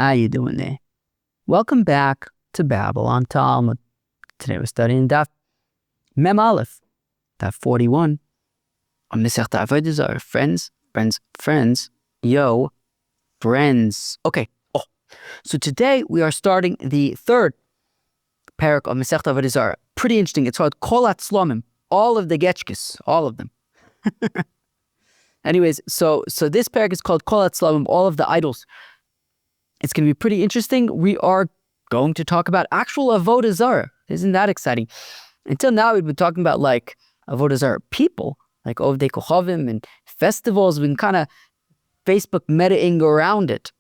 How you doing there? Welcome back to Babylon Talmud. Today we're studying Daf Mem Aleph, Daf 41, on masechta Avodah Zarah. Friends. Okay. So today we are starting the third perek of masechta Avodah Zarah. Pretty interesting. It's called Kol Hatzlomim, all of the getchkes, all of them. Anyways, so this perek is called Kol Hatzlomim, all of the idols. It's going to be pretty interesting. We are going to talk about actual Avodah Zarah. Isn't that exciting? Until now, we've been talking about like Avodah Zarah people, like Ovdei Kochavim and festivals. We've been kind of Facebook metaing around it.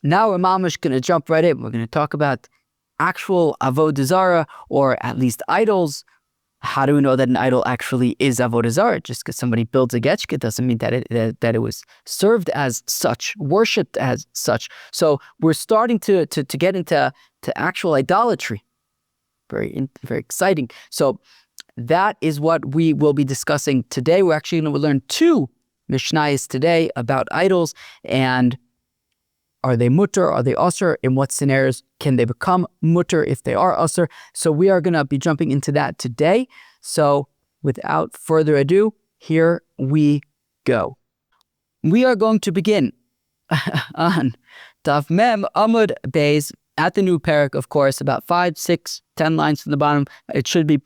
Now we're mamash going to jump right in. We're going to talk about actual Avodah Zarah, or at least idols. How do we know that an idol actually is Avodah Zarah? Just because somebody builds a getchke doesn't mean that it was served as such, worshipped as such. So we're starting to get into actual idolatry. Very exciting. So that is what we will be discussing today. We're actually going to learn two mishnahs today about idols, and are they mutter? Are they asur? In what scenarios can they become mutter if they are asur? So we are going to be jumping into that today. So without further ado, here we go. We are going to begin on Daf Mem Amud Beis at the new perek, of course, about 5, 6, 10 lines from the bottom. It should be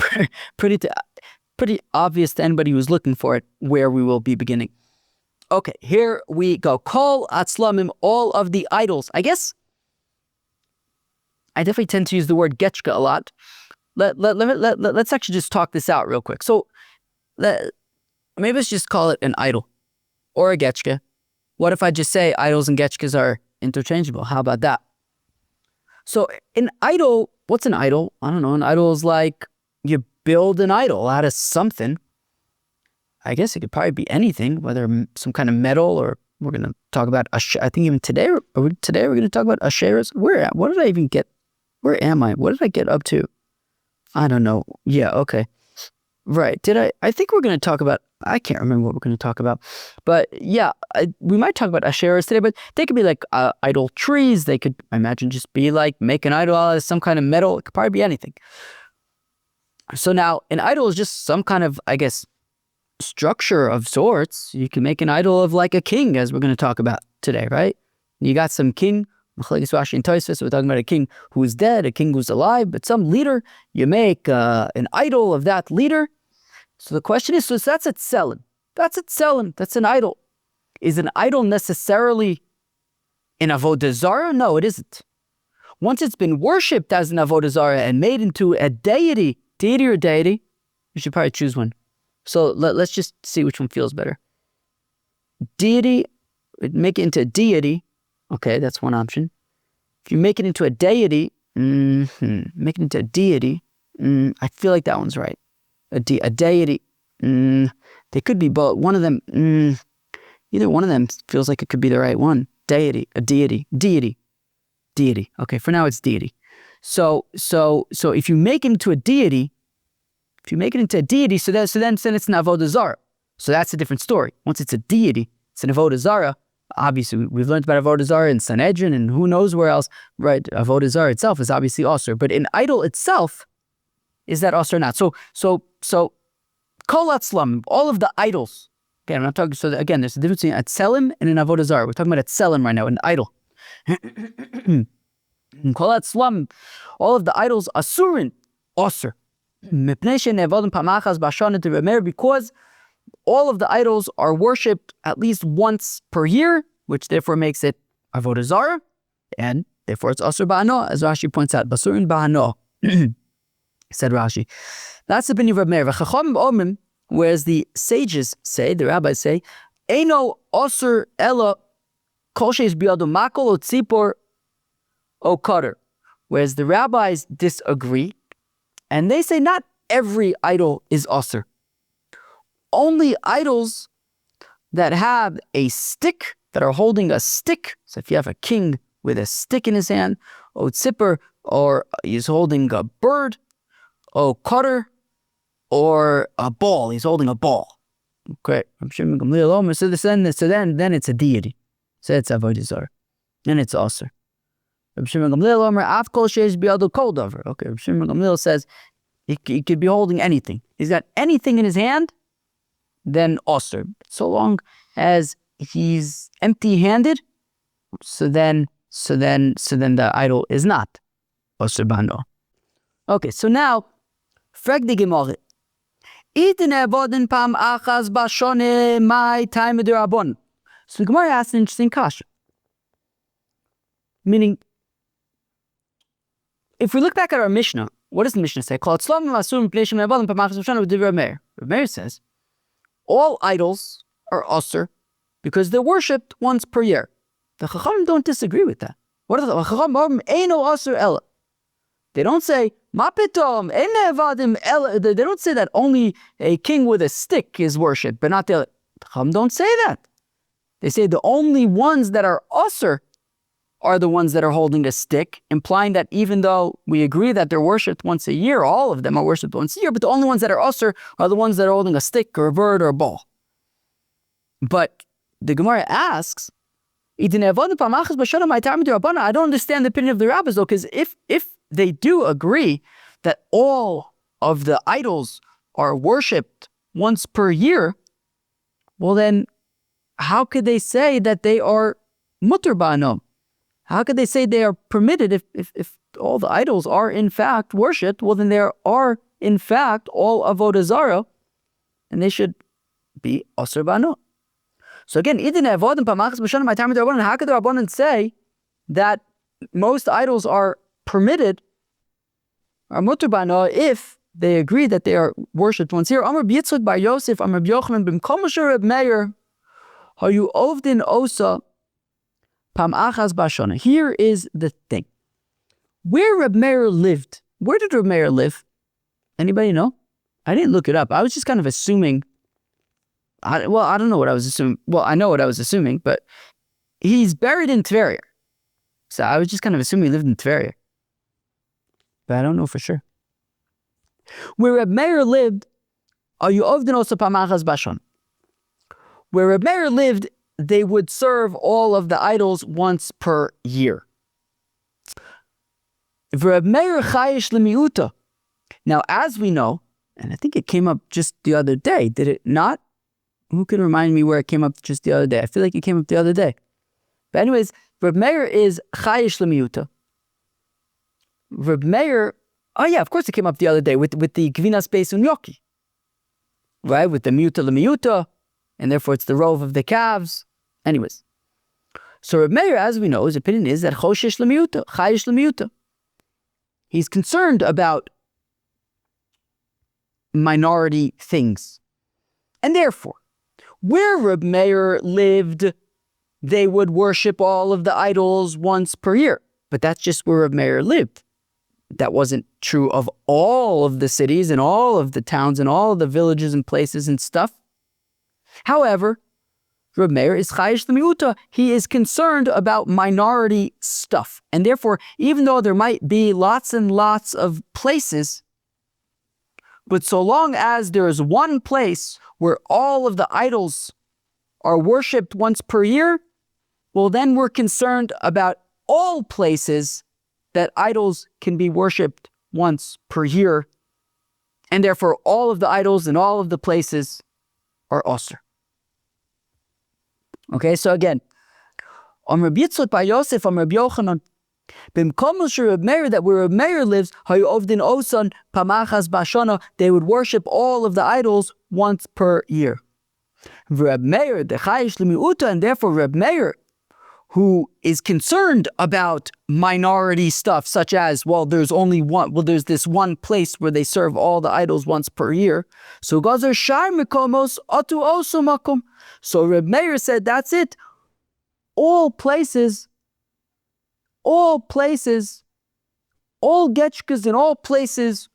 pretty obvious to anybody who's looking for it where we will be beginning. Okay, here we go. Kol Hatzlomim, all of the idols. I guess I definitely tend to use the word getchke a lot. Let's actually just talk this out real quick. So maybe let's just call it an idol or a getchke. What if I just say idols and getchkes are interchangeable? How about that? So an idol, what's an idol? I don't know. An idol is like you build an idol out of something. I guess it could probably be anything, whether some kind of metal, or we're going to talk about, I think even today we're going to talk about asheras. What did I even get? Where am I? What did I get up to? I don't know. Yeah, okay. Right. I think we're going to talk about, I can't remember what we're going to talk about. But yeah, we might talk about asheras today, but they could be like idol trees. They could, I imagine, just be like make an idol out of some kind of metal. It could probably be anything. So now an idol is just some kind of, I guess, structure of sorts. You can make an idol of like a king, as we're going to talk about today, right? You got some king, Rashi and Tosfos, we're talking about a king who's dead, a king who's alive, but some leader, you make an idol of that leader. So the question is, so that's at selling. That's an idol. Is an idol necessarily an Avodah Zarah? No, it isn't. Once it's been worshipped as an Avodah Zarah and made into a deity, you should probably choose one. So let's just see which one feels better. Deity, make it into a deity. Okay, that's one option. If you make it into a deity, make it into a deity, I feel like that one's right. A deity, they could be both. One of them, either one of them feels like it could be the right one. Deity. Okay, for now it's deity. So if you make it into a deity, so then it's an Avodah Zarah. So that's a different story. Once it's a deity, it's an Avodah Zarah. Obviously, we've learned about Avodah Zarah in Sanhedrin and who knows where else, right? Avodah Zarah itself is obviously asur, but an idol itself, is that asur or not? So Kol Hatzlomim, all of the idols. Again, I'm not talking. So again, there's a difference between a tzelim and an Avodah Zarah. We're talking about a tzelim right now, an idol. Kol Hatzlomim, all of the idols asurin, asur. Because all of the idols are worshipped at least once per year, which therefore makes it Avodah Zarah, and therefore it's asur ba'ano, as Rashi points out, basurin ba'ano, said Rashi. That's the opinion of Rabbi. Whereas the sages say, the rabbis say, Eino asur ela kol sheis biyado makol o tzipor o cutter. Whereas the rabbis disagree, and they say not every idol is asur. Only idols that have a stick, that are holding a stick. So if you have a king with a stick in his hand, or tzipor, or he's holding a bird, or cutter, or a ball, he's holding a ball. Okay, so then it's a deity. So it's Avodah Zarah. And it's asur. Rabbi Shimon Gamliel Omer Af Kol Sheish Biyado Kol Davar. Okay, Rabbi Shimon Gamliel says he could be holding anything. He's got anything in his hand, then osir. So long as he's empty-handed, so then the idol is not osir bano. Okay, so now frag the Gemara. Iten avoden pam achas bashone my time derabon. So the Gemara asks an interesting kasha. Meaning, if we look back at our Mishnah, what does the Mishnah say? Meir says, all idols are osir because they're worshipped once per year. The Chachamim don't disagree with that. What are the Chachamim? Eino osir ela. They don't say, Ma pitom, they don't say that only a king with a stick is worshipped, but not the other. The Chachamim don't say that. They say the only ones that are osir are the ones that are holding a stick, implying that even though we agree that they're worshipped once a year, all of them are worshipped once a year, but the only ones that are osir are the ones that are holding a stick or a bird or a ball. But the Gemara asks, I don't understand the opinion of the rabbis though, because if they do agree that all of the idols are worshipped once per year, well then, how could they say that they are mutar ba'ano? How could they say they are permitted if all the idols are in fact worshipped? Well, then there are in fact all Avodah Zarah, and they should be osir ba'ano. So again, how could the Rabbanan say that most idols are permitted, are mutar ba'ano, if they agree that they are worshipped once here? Amar b'Yitzchak bar Yosef, Amar b'Yochanan b'mkom asher Reb Meir hayu ovdin osa pam achas bashana. Here is the thing. Where Reb Meir lived, where did Reb Meir live? Anybody know? I didn't look it up. I was just kind of assuming. I don't know what I was assuming. Well, I know what I was assuming, but he's buried in Tveria. So I was just kind of assuming he lived in Tveria. But I don't know for sure. Where Reb Meir lived, are you ovdin osa pam achas bashana? Where Reb Meir lived, they would serve all of the idols once per year. Reb Meir chayish lemiuta. Now, as we know, and I think it came up just the other day, did it not? Who can remind me where it came up just the other day? I feel like it came up the other day. But anyways, Reb Meir is chayish lemiuta. Reb Meir, oh yeah, of course it came up the other day with the gvinas beis unyoki. Right, with the miuta lemiuta, and therefore it's the rove of the calves. Anyways, so Reb Meir, as we know, his opinion is that choshesh lemiuta, chayish lemiuta. He's concerned about minority things. And therefore, where Reb Meir lived, they would worship all of the idols once per year. But that's just where Reb Meir lived. That wasn't true of all of the cities and all of the towns and all of the villages and places and stuff. However, Reb Meir is chayish lemiuta. He is concerned about minority stuff. And therefore, even though there might be lots and lots of places, but so long as there is one place where all of the idols are worshipped once per year, well, then we're concerned about all places that idols can be worshipped once per year. And therefore, all of the idols and all of the places are osir. Okay, so again, Amar b'Yitzchak bar Yosef, Amar b'Yochanan, b'mkom asher Reb Meir, that where Reb Meir lives, hayu ovdin osan pamachas bashana, they would worship all of the idols once per year. Reb Meir, the chayish lemiuta, and therefore Reb Meir, who is concerned about minority stuff, such as, there's this one place where they serve all the idols once per year. So gazer shar mikomos atu osu makom. So Reb Meir said, that's it. All places, all getchkas in all places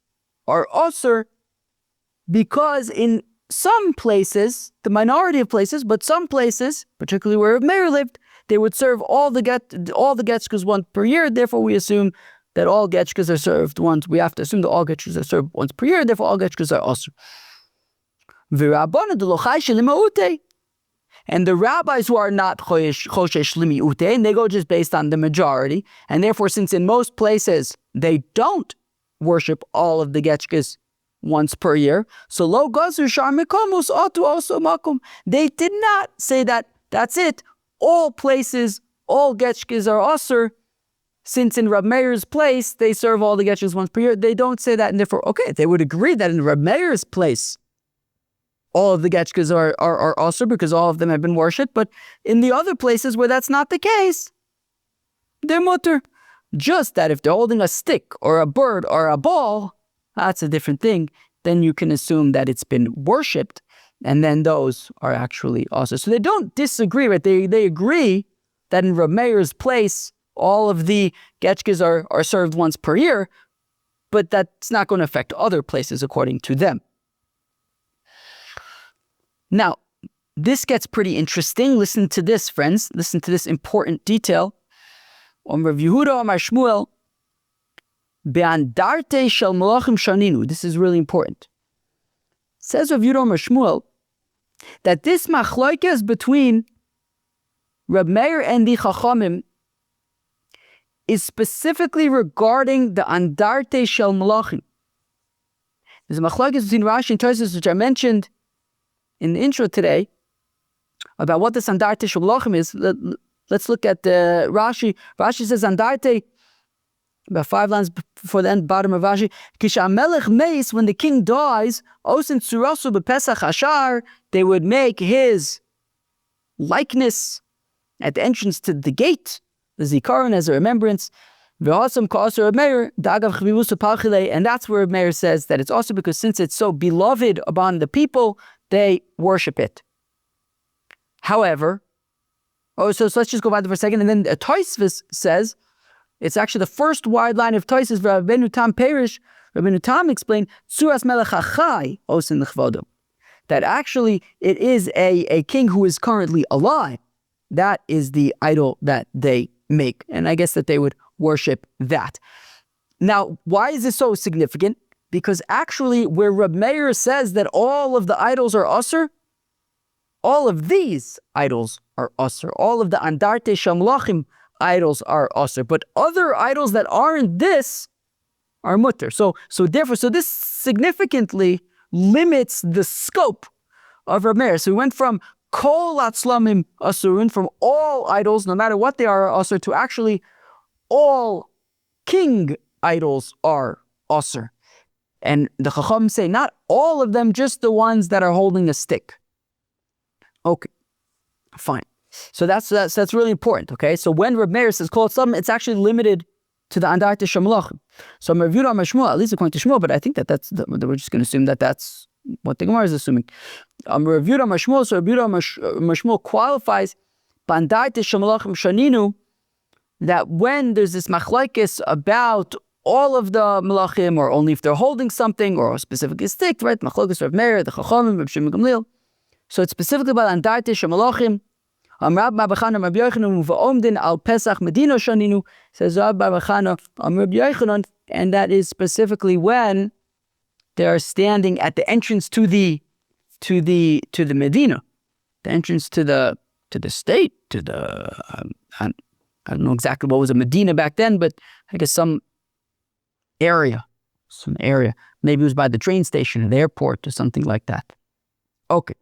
are osir, because in some places, the minority of places, but some places, particularly where Reb Meir lived, they would serve all the getchkas once per year. Therefore, we assume that all getchkas are served once. We have to assume that all getchkas are served once per year. Therefore, all getchkas are osir. And the rabbis who are not choshesh limiute, and they go just based on the majority. And therefore, since in most places they don't worship all of the getchkas once per year, so lo gazu shar mikomus atu also makum. They did not say that that's it. All places, all getchkas are osur. Since in Reb Meir's place, they serve all the getchkas once per year. They don't say that, and therefore, okay, they would agree that in Reb Meir's place, all of the getchkas are osur because all of them have been worshipped. But in the other places where that's not the case, they're mutter. Just that if they're holding a stick or a bird or a ball, that's a different thing. Then you can assume that it's been worshipped, and then those are actually osur. So they don't disagree, right? They agree that in Reb Meir's place, all of the getchkas are served once per year, but that's not going to affect other places according to them. Now, this gets pretty interesting. Listen to this, friends. Listen to this important detail. Rav Yehuda Amar Shmuel, Be'andarte shel malachim shaninu. This is really important. It says Rav Yehuda Amar Shmuel that this machlokes between Reb Meir and the Chachamim is specifically regarding the andarte shel malachim. There's a machlokes between Rashi and Tosfos, which I mentioned in the intro today, about what this andarte shel malachim is. Let's look at the Rashi. Rashi says andarte, about 5 lines before the end, bottom of Rashi. Kisha melech meis, when the king dies, osin tsurasu bepesach ashar, they would make his likeness at the entrance to the gate, the zikaron, as a remembrance. And that's where Meir says that it's also because since it's so beloved upon the people, they worship it. However, so let's just go back for a second, and then Tosfos says, it's actually the first wide line of Tosfos, Rabbeinu Tam Perish, Rabbeinu Tam explained, Tzuras melech hachai osin l'chvodo, that actually it is a king who is currently alive. That is the idol that they make. And I guess that they would worship that. Now, why is this so significant? Because actually, where Reb Meir says that all of the idols are osur, all of these idols are osur. All of the andarte shel malachim idols are osur. But other idols that aren't this are mutter. So this significantly limits the scope of Reb Meir. So we went from kol atzlamim asurin, from all idols, no matter what they are osur, to actually all king idols are osur. And the Chacham say not all of them, just the ones that are holding a stick. Okay, fine. So that's really important. Okay, so when Reb Meir says kol atzlamim, it's actually limited to the andarte shel malachim. So Rav Yehuda Amar Shmuel, at least according to Shmuel, but I think that we're just going to assume that that's what the Gemara is assuming. Rav Yehuda Amar Shmuel, so Rav Yehuda Amar Shmuel qualifies bandarte shel malachim shaninu, that when there's this machlokes about all of the malachim, or only if they're holding something, or specifically stick, right? Machlokes Rav Meir, the Chachamim, Reb Shimon Gamliel. So it's specifically about andarte shel malachim. Rabbi Yochanan, Rabbi Yochanan, v'omdin al Pesach Medina shaninu, says Rabbi Yochanan, Rabbi Yochanan, and that is specifically when they are standing at the entrance to the Medina, the entrance to the state, to the I don't know exactly what was a Medina back then, but I guess some area. Maybe it was by the train station or the airport or something like that. Okay.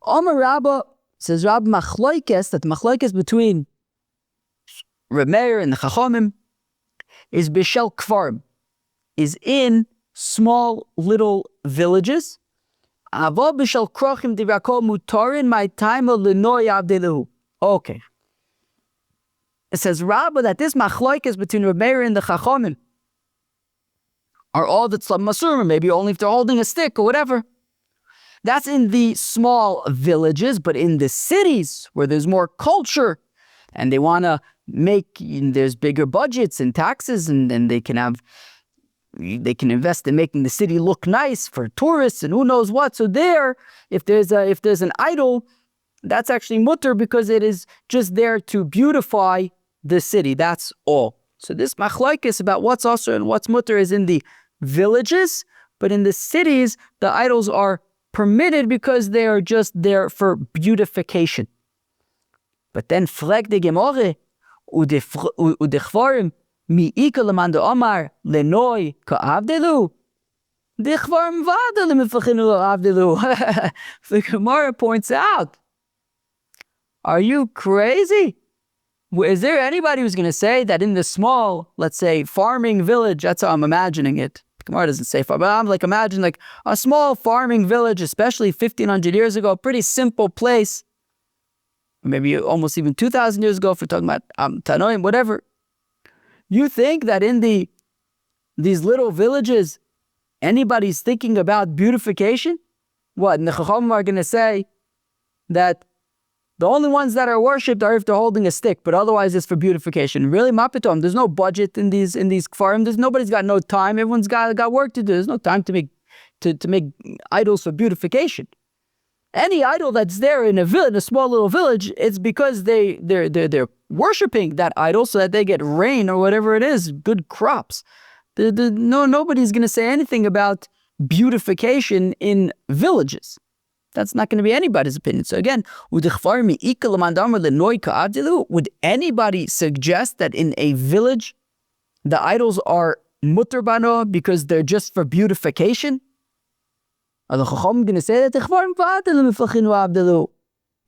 Amar Rabba, says Rabbi Machlokes, that the Machlokes between Reb Meir and the Chachamim is b'shel kvarim, is in small little villages. Avo b'shel krochim divrakol mutarin my time l'noy avdelehu. Okay. It says Rabba that this Machlokes between Reb Meir and the Chachamim are all that's masurim, maybe only if they're holding a stick or whatever. That's in the small villages, but in the cities where there's more culture and they want to there's bigger budgets and taxes, and then they can invest in making the city look nice for tourists and who knows what. So there, if there's an idol, that's actually mutter because it is just there to beautify the city. That's all. So this machlokes about what's osur and what's mutter is in the villages, but in the cities, the idols are permitted because they are just there for beautification. But then fleg de gemore udechvarim mi'ika lemanda omar lenoi ka'avdelu dechvarim vada lemifachinu avdelu. The Gemara points out, are you crazy? Is there anybody who's going to say that in the small, let's say, farming village, that's how I'm imagining it. Gemara doesn't say far, but I'm like, imagine like a small farming village, especially 1,500 years ago, a pretty simple place. Maybe almost even 2,000 years ago, if we're talking about Tanoim, whatever. You think that in these little villages, anybody's thinking about beautification? What, and the Chachamim are going to say that the only ones that are worshipped are if they're holding a stick, but otherwise it's for beautification. Really, mapitom, there's no budget in these kfarim. Nobody's got no time. Everyone's got work to do. There's no time to make idols for beautification. Any idol that's there in a small little village, it's because they're worshiping that idol so that they get rain or whatever it is, good crops. Nobody's going to say anything about beautification in villages. That's not going to be anybody's opinion. So again, would anybody suggest that in a village the idols are mutter bano because they're just for beautification? Are the Chacham going to say that?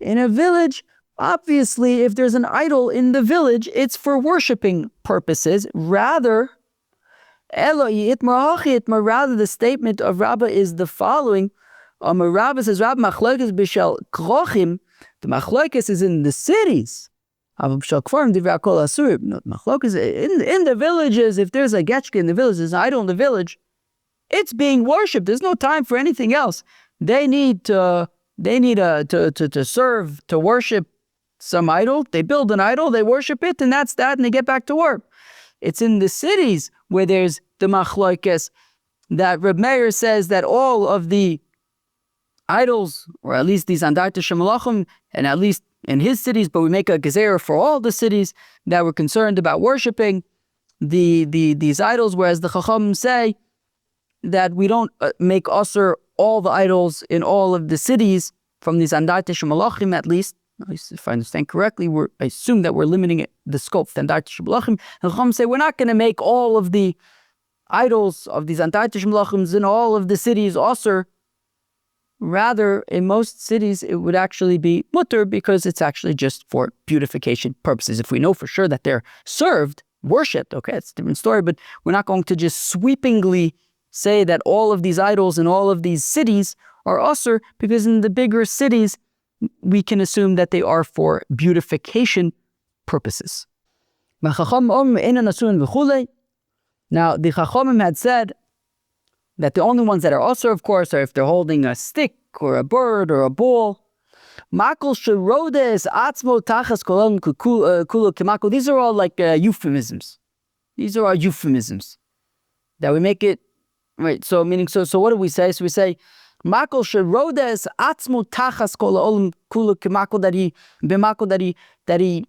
In a village, obviously, if there's an idol in the village, it's for worshiping purposes. Rather, the statement of Rabbi is the following. Rabbi says, Rabbi machlokes b'shel krochim. The machlokes is in the cities. Machlokes in the villages. If there's a getchka in the village, there's an idol in the village, it's being worshipped. There's no time for anything else. They need to serve, to worship some idol. They build an idol, they worship it, and that's that, and they get back to work. It's in the cities where there's the machlokes that Reb Meir says that all of the idols, or at least these andarte shemalachim, and at least in his cities, but we make a gezerah for all the cities that were concerned about worshiping these idols, whereas the Chacham say that we don't make asur all the idols in all of the cities from these andarte shemalachim, at least if I understand correctly, I assume that we're limiting the scope to andarte shemalachim. And the Chacham say we're not going to make all of the idols of these andarte shemalachim in all of the cities asur. Rather, in most cities, it would actually be mutter because it's actually just for beautification purposes. If we know for sure that they're served, worshipped, okay, it's a different story, but we're not going to just sweepingly say that all of these idols in all of these cities are asur, because in the bigger cities, we can assume that they are for beautification purposes. Now, the Chachamim had said that the only ones that are asur, of course, are if they're holding a stick or a bird or a ball. These are all like euphemisms. These are our euphemisms that we make it right. So meaning, so what do we say? So we say makol sherodes atzmo tachas kol ha'olam kula kemakol, that he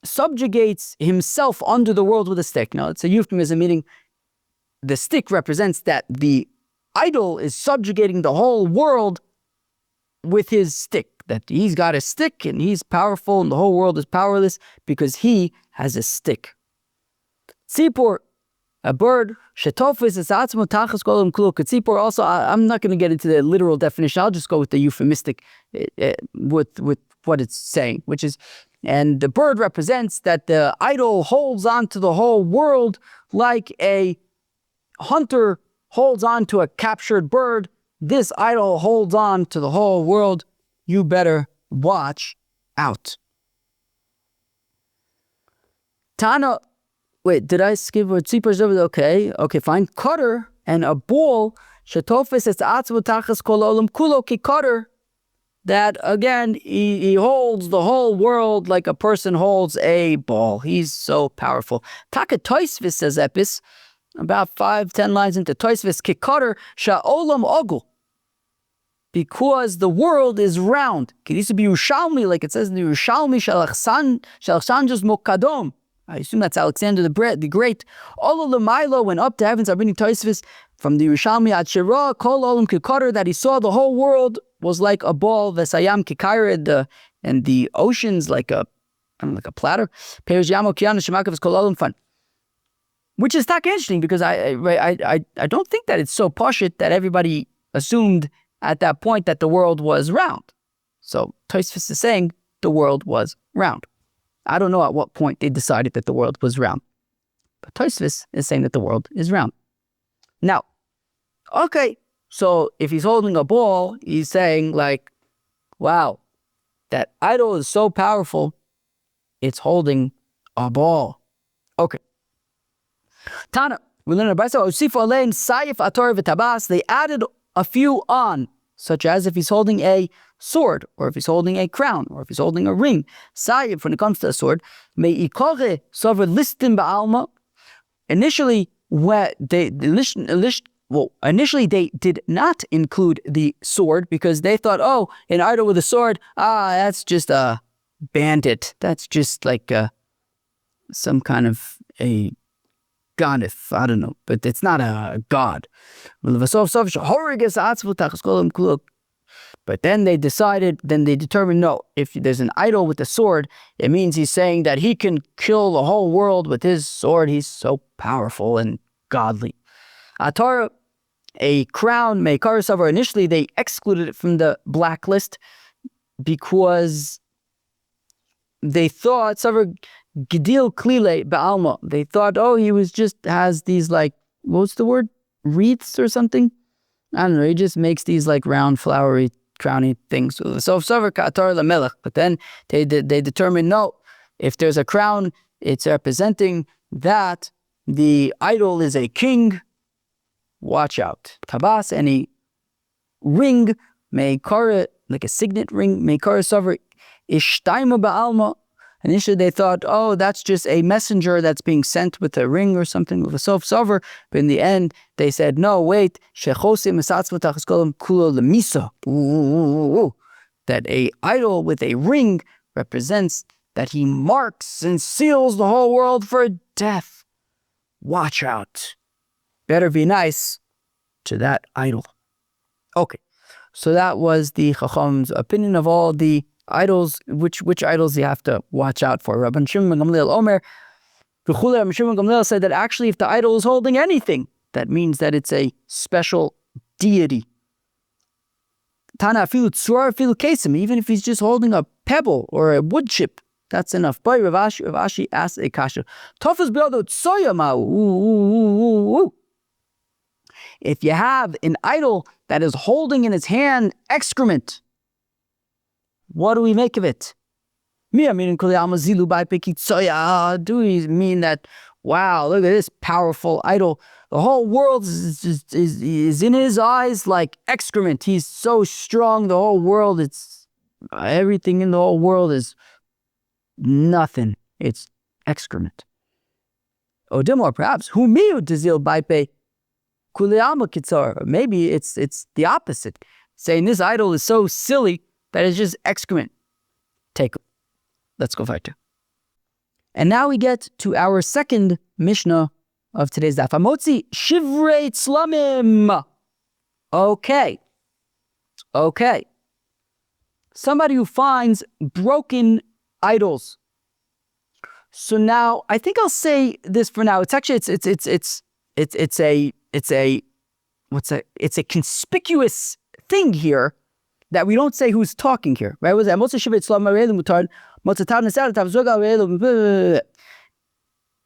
subjugates himself under the world with a stick. Now it's a euphemism, meaning the stick represents that the idol is subjugating the whole world with his stick. That he's got a stick and he's powerful and the whole world is powerless because he has a stick. Tzipor, a bird. Shetofis is atzmo tachas kol ha'olam kula. Tzipor also, I'm not going to get into the literal definition. I'll just go with the euphemistic, with what it's saying, which is, and the bird represents that the idol holds on to the whole world like a hunter holds on to a captured bird. This idol holds on to the whole world. You better watch out. Tana, wait, did I skip word? Okay, fine. Cutter and a ball. Shetofis es atzvu tachas kol olam kulo ki cutter. That again, he holds the whole world like a person holds a ball. He's so powerful. Taka toisvis says epis. About 5-10 lines into Toisvis, Kikater Sha'olam Ogul, because the world is round. It used to be Yerushalmi, like it says in the Yerushalmi, Shalachsan just Mokadom. I assume that's Alexander the Great. All of the Milo went up to heavens, are bringing Tosfos from the Yerushalmi at Shira, Kol Olam Kikater, that he saw the whole world was like a ball, Vesayam Kikared, and the oceans like a platter. Perish Yamo Kiana Shemakav Kol Olam Fun. Which is not interesting because I don't think that it's so poshut that everybody assumed at that point that the world was round. So Tosfos is saying the world was round. I don't know at what point they decided that the world was round. But Tosfos is saying that the world is round. Now, okay, so if he's holding a ball, he's saying like, wow, that idol is so powerful, it's holding a ball. Okay. Tana, we learn about Sayif, they added a few on, such as if he's holding a sword, or if he's holding a crown, or if he's holding a ring. Sayif, when it comes to a sword, initially, initially they did not include the sword because they thought, oh, an idol with a sword, that's just a bandit. That's just like some kind of a ganif, I don't know, but it's not a god. But then they determined, no, if there's an idol with a sword, it means he's saying that he can kill the whole world with his sword. He's so powerful and godly. Atara, a crown, Meikar Savar, initially they excluded it from the blacklist because they thought, Savar Gidil Klile Ba'alma, they thought, oh, he has these like, what's the word? Wreaths or something? I don't know, he just makes these like round, flowery, crowny things. So but then they determined, no, if there's a crown, it's representing that the idol is a king. Watch out. Tabas, any ring, meikara, like a signet ring, meikara savar, ishtaima ba'alma. Initially they thought, oh, that's just a messenger that's being sent with a ring or something with a sof savar. But in the end, they said, no, wait, that a idol with a ring represents that he marks and seals the whole world for death. Watch out. Better be nice to that idol. Okay, so that was the Chacham's opinion of all the idols, which idols you have to watch out for. Rabbi Shimon ben Gamliel Omer, Rabbi Shimon ben Gamliel said that actually if the idol is holding anything, that means that it's a special deity. Tana afilu tzur afilu kesim, even if he's just holding a pebble or a wood chip, that's enough. Boy, Rav Ashi asked a kasha. Tofus b'yodo tsoya ma'u. If you have an idol that is holding in its hand excrement, what do we make of it? Do we mean that, wow, look at this powerful idol. The whole world is in his eyes like excrement. He's so strong, the whole world, everything in the whole world is nothing. It's excrement. Or perhaps, maybe it's the opposite. Saying this idol is so silly that it's just excrement. Let's go fighter. And now we get to our second mishnah of today's daf. Hamotzi shivrei tzlamim. Okay. Somebody who finds broken idols. So now I think I'll say this for now. It's actually it's a conspicuous thing here that we don't say who's talking here, right?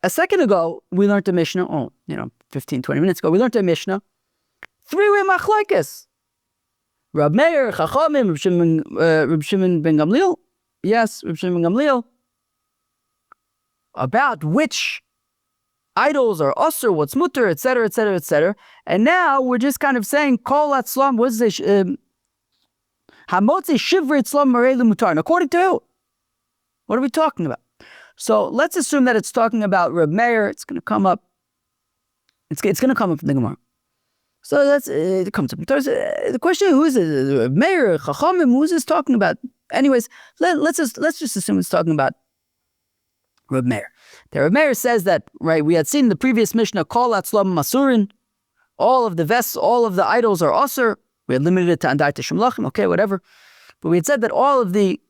A second ago, we learned a mishnah, 15, 20 minutes ago, we learned a mishnah, three-way machlokes. Rab Meir, Chachamim, Reb Shimon ben Gamliel, yes, Reb Shimon ben Gamliel, about which idols are usur, what's mutter, etc., etc., etc. And now we're just kind of saying, Kol atzlam, what's this? Hamotzi shivrei tzlam marei mutar. According to who? What are we talking about? So let's assume that it's talking about Reb Meir. It's going to come up. It's going to come up in the Gemara. So it comes up. The question: who is it? Reb Meir, Chachamim? Who is this talking about? Anyways, let's just assume it's talking about Reb Meir. The Rabbi Meir says that, right, we had seen in the previous mishnah, Kol atzlam masurin, all of the vests, all of the idols are asur. We had limited it to andai tishem lachim, okay, whatever. But we had said that all of the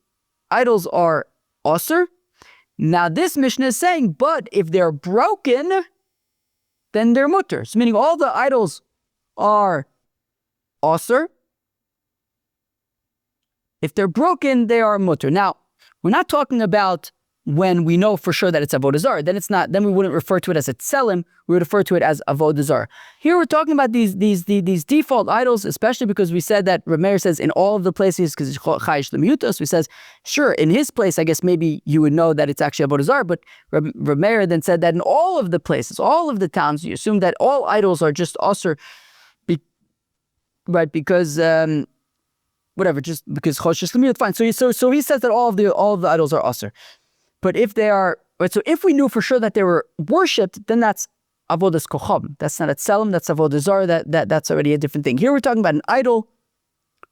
idols are asur. Now this mishnah is saying, but if they're broken, then they're mutter. So meaning all the idols are asur. If they're broken, they are mutter. Now, we're not talking about when we know for sure that it's Avodah Zarah. Then it's not. Then we wouldn't refer to it as a tselem. We would refer to it as Avodah Zarah. Here we're talking about these default idols, especially because we said that Rabbi Meir says in all of the places, because it's chayish l'miutos, we says, sure, in his place, I guess maybe you would know that it's actually Avodah Zarah, but Rabbi Meir then said that in all of the places, all of the towns, you assume that all idols are just asur, right? Because whatever, just because chayish l'miut, fine. So he says that all of the idols are asur. But if they are, right, so if we knew for sure that they were worshipped, then that's avodas kocham. That's not a tselem, that's avodah zarah, that's already a different thing. Here we're talking about an idol,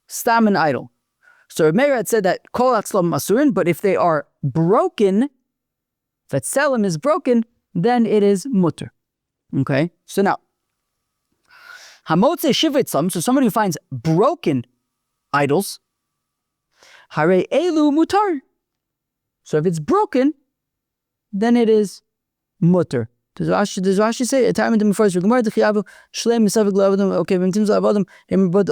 stam an idol. So Rabbi Meir had said that kol atzlam masurin, but if they are broken, if a tselem is broken, then it is mutter. Okay? So now, hamotze shivet tzlam, so somebody who finds broken idols, hare elu mutar. So if it's broken, then it is mutter. Does Rashi say,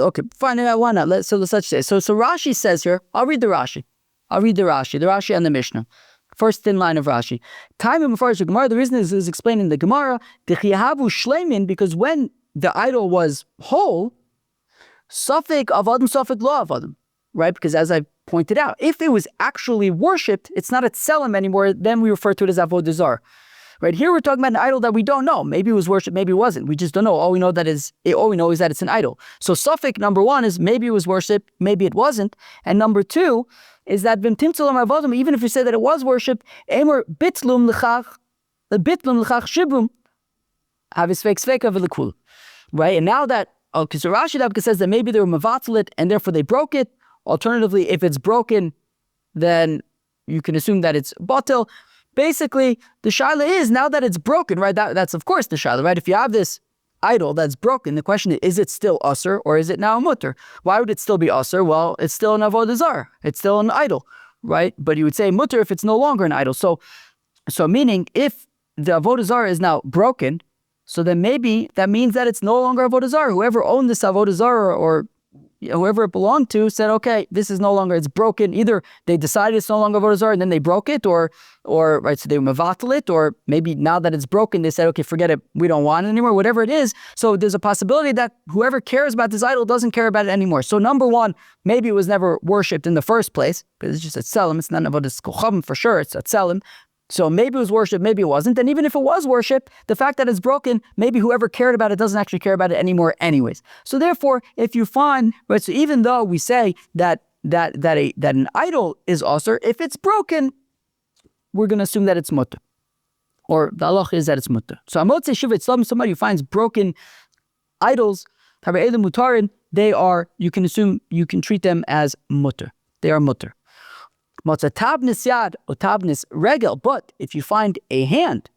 okay, fine, why not? So let's say. So Rashi says here, I'll read the Rashi. The Rashi and the Mishnah. First thin line of Rashi. The reason is explained in the Gemara, because when the idol was whole, Safek avodim, Safek lo avodim. Right? Because as I pointed out, if it was actually worshipped, it's not a tselem anymore, then we refer to it as Avodah Zarah. Right? Here we're talking about an idol that we don't know. Maybe it was worshipped, maybe it wasn't. We just don't know. All we know is that it's an idol. So Safek, number one, is maybe it was worshipped, maybe it wasn't. And number two is that even if you say that it was worshipped, Emer bitlum l'chach shibum, right? And now that, okay, so Rashi says that maybe they were mavatzlet and therefore they broke it. Alternatively, if it's broken, then you can assume that it's batil. Basically, the shaila is, now that it's broken, right? That's of course the shaila, right? If you have this idol that's broken, the question is it still asur or is it now a mutter? Why would it still be asur? Well, it's still an avodah zarah. It's still an idol, right? But you would say mutter if it's no longer an idol. So meaning if the avodah zarah is now broken, so then maybe that means that it's no longer avodah zarah. Whoever owned this avodah zarah or whoever it belonged to said, okay, this is no longer, it's broken. Either they decided it's no longer Avodah Zarah and then they broke it, or right, so they mavatal it, or maybe now that it's broken, they said, okay, forget it, we don't want it anymore, whatever it is. So there's a possibility that whoever cares about this idol doesn't care about it anymore. So number one, maybe it was never worshipped in the first place, because it's just a tselem, it's not Avodah Kocham for sure, it's a tselem. So maybe it was worshipped, maybe it wasn't. And even if it was worshipped, the fact that it's broken, maybe whoever cared about it doesn't actually care about it anymore anyways. So therefore, if you find, right, so even though we say that an idol is asur, if it's broken, we're going to assume that it's mutter. Or the halach is that it's mutter. So amotze shiva tzlam, somebody who finds broken idols, they are, you can assume, you can treat them as mutter. They are mutter. Tabnis yad or tabnis regel, but if you find a hand,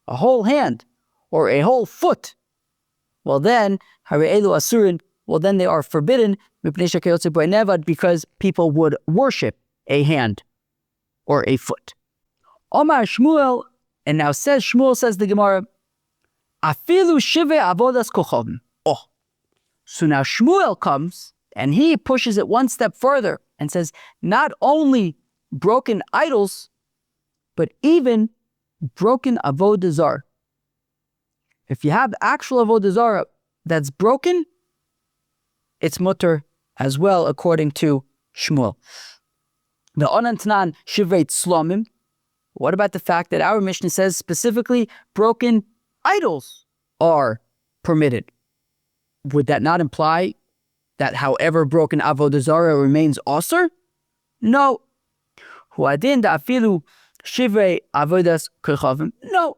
a whole hand, or a whole foot, well then, hare'elu asurin, well then they are forbidden, because people would worship a hand or a foot. Omar Shmuel, and now Shmuel says the Gemara, afilu shive avodas kochom. Oh, so now Shmuel comes and he pushes it one step further and says, not only broken idols, but even broken avodah zarah. If you have actual avodah zarah that's broken, it's mutter as well, according to Shmuel. The onantanan shivrei tzlomim. What about the fact that our Mishnah says specifically broken idols are permitted? Would that not imply that however broken avodah zarah remains asur? No. Huadin da'afilu shivrei avodas kochavim. No.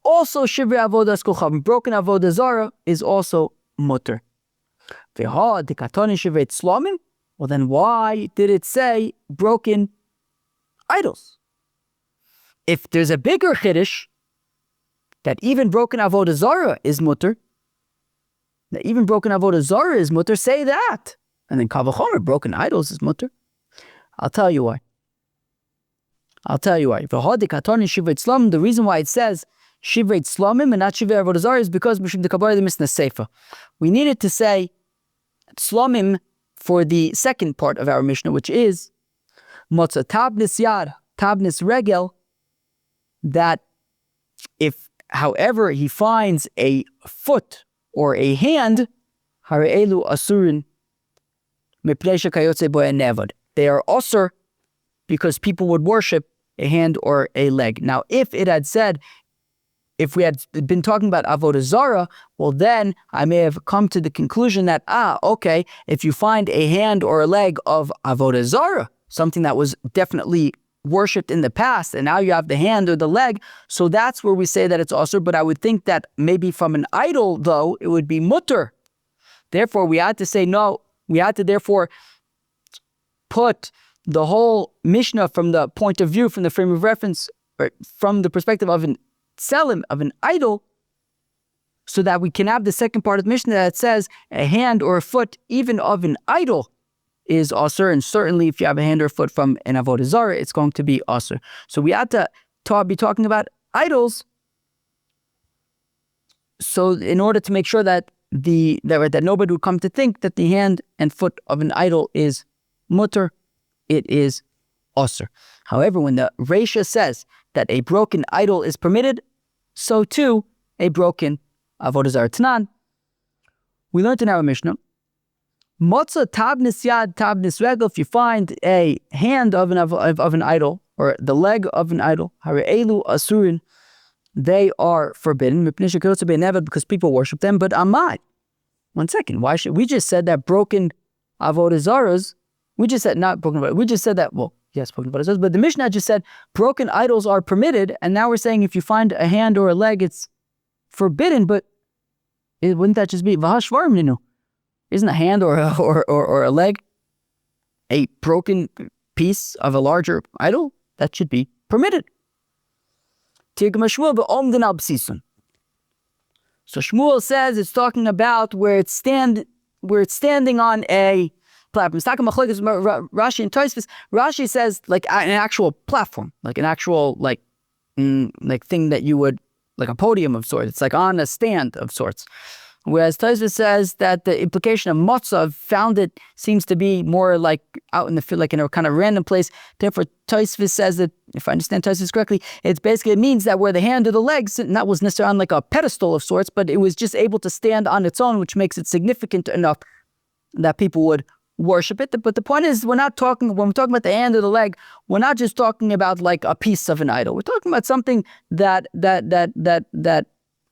Also shivrei avodas kochavim. Broken avodah zarah is also mutter. Veha dekatoni shivrei tzlomim. Well then why did it say broken idols? if there's a bigger chiddush, that even broken Avodah Zarah is mutter, that even broken Avodah Zarah is mutter, say that. And then Kavachomer, broken idols is mutter. I'll tell you why. The reason why it says Shivrei Tzlomim and not Shivrei Avodah Zarah is because Mishum de Kabbalah the mishnah Seifa. We needed to say Tzlomim for the second part of our Mishnah, which is Motza Tabnis Yad, Tabnis Regel, that if, however, he finds a foot or a hand, Hare'elu Asurin Mipnei Shekayotze Boya Nevad. They are asur because people would worship a hand or a leg. Now, if it had said, if we had been talking about Avodah Zarah, well then I may have come to the conclusion that, okay, if you find a hand or a leg of Avodah Zarah, something that was definitely worshipped in the past, and now you have the hand or the leg, so that's where we say that it's asur. But I would think that maybe from an idol, though, it would be mutter. Therefore, we had to say no. We had to therefore put the whole Mishnah from the point of view, from the frame of reference, or from the perspective of an tselem, of an idol, so that we can have the second part of the Mishnah that says a hand or a foot, even of an idol, is asur. And certainly if you have a hand or a foot from an Avodah Zarah, it's going to be asur. So we had to be talking about idols, so in order to make sure that that nobody would come to think that the hand and foot of an idol is mutter, it is asur. However, when the Reish says that a broken idol is permitted, so too a broken Avodah Zarah. Tanan, we learned in our Mishnah, Motza tabnis yad tabnis regel, if you find a hand of an idol, or the leg of an idol, hare'elu asurin, they are forbidden, because people worship them. But amai, one second, why should we just said that broken Avodah Zarahs, we just said not broken, we just said that, well, yes, broken Avodah Zarahs, but the Mishnah just said broken idols are permitted, and now we're saying if you find a hand or a leg, it's forbidden. But wouldn't that just be v'hashvarim ninu? Isn't a hand or a leg a broken piece of a larger idol? That should be permitted. So Shmuel says it's talking about where it's standing on a platform. Rashi and Tosfos. Rashi says like an actual platform, like an actual like thing that you would, like a podium of sorts. It's like on a stand of sorts. Whereas Tosfos says that the implication of matzah found it seems to be more like out in the field, like in a kind of random place. Therefore, Tosfos says that, if I understand Tosfos correctly, it means that where the hand or the legs, not was necessarily on like a pedestal of sorts, but it was just able to stand on its own, which makes it significant enough that people would worship it. But the point is, when we're talking about the hand or the leg, we're not just talking about like a piece of an idol. We're talking about something that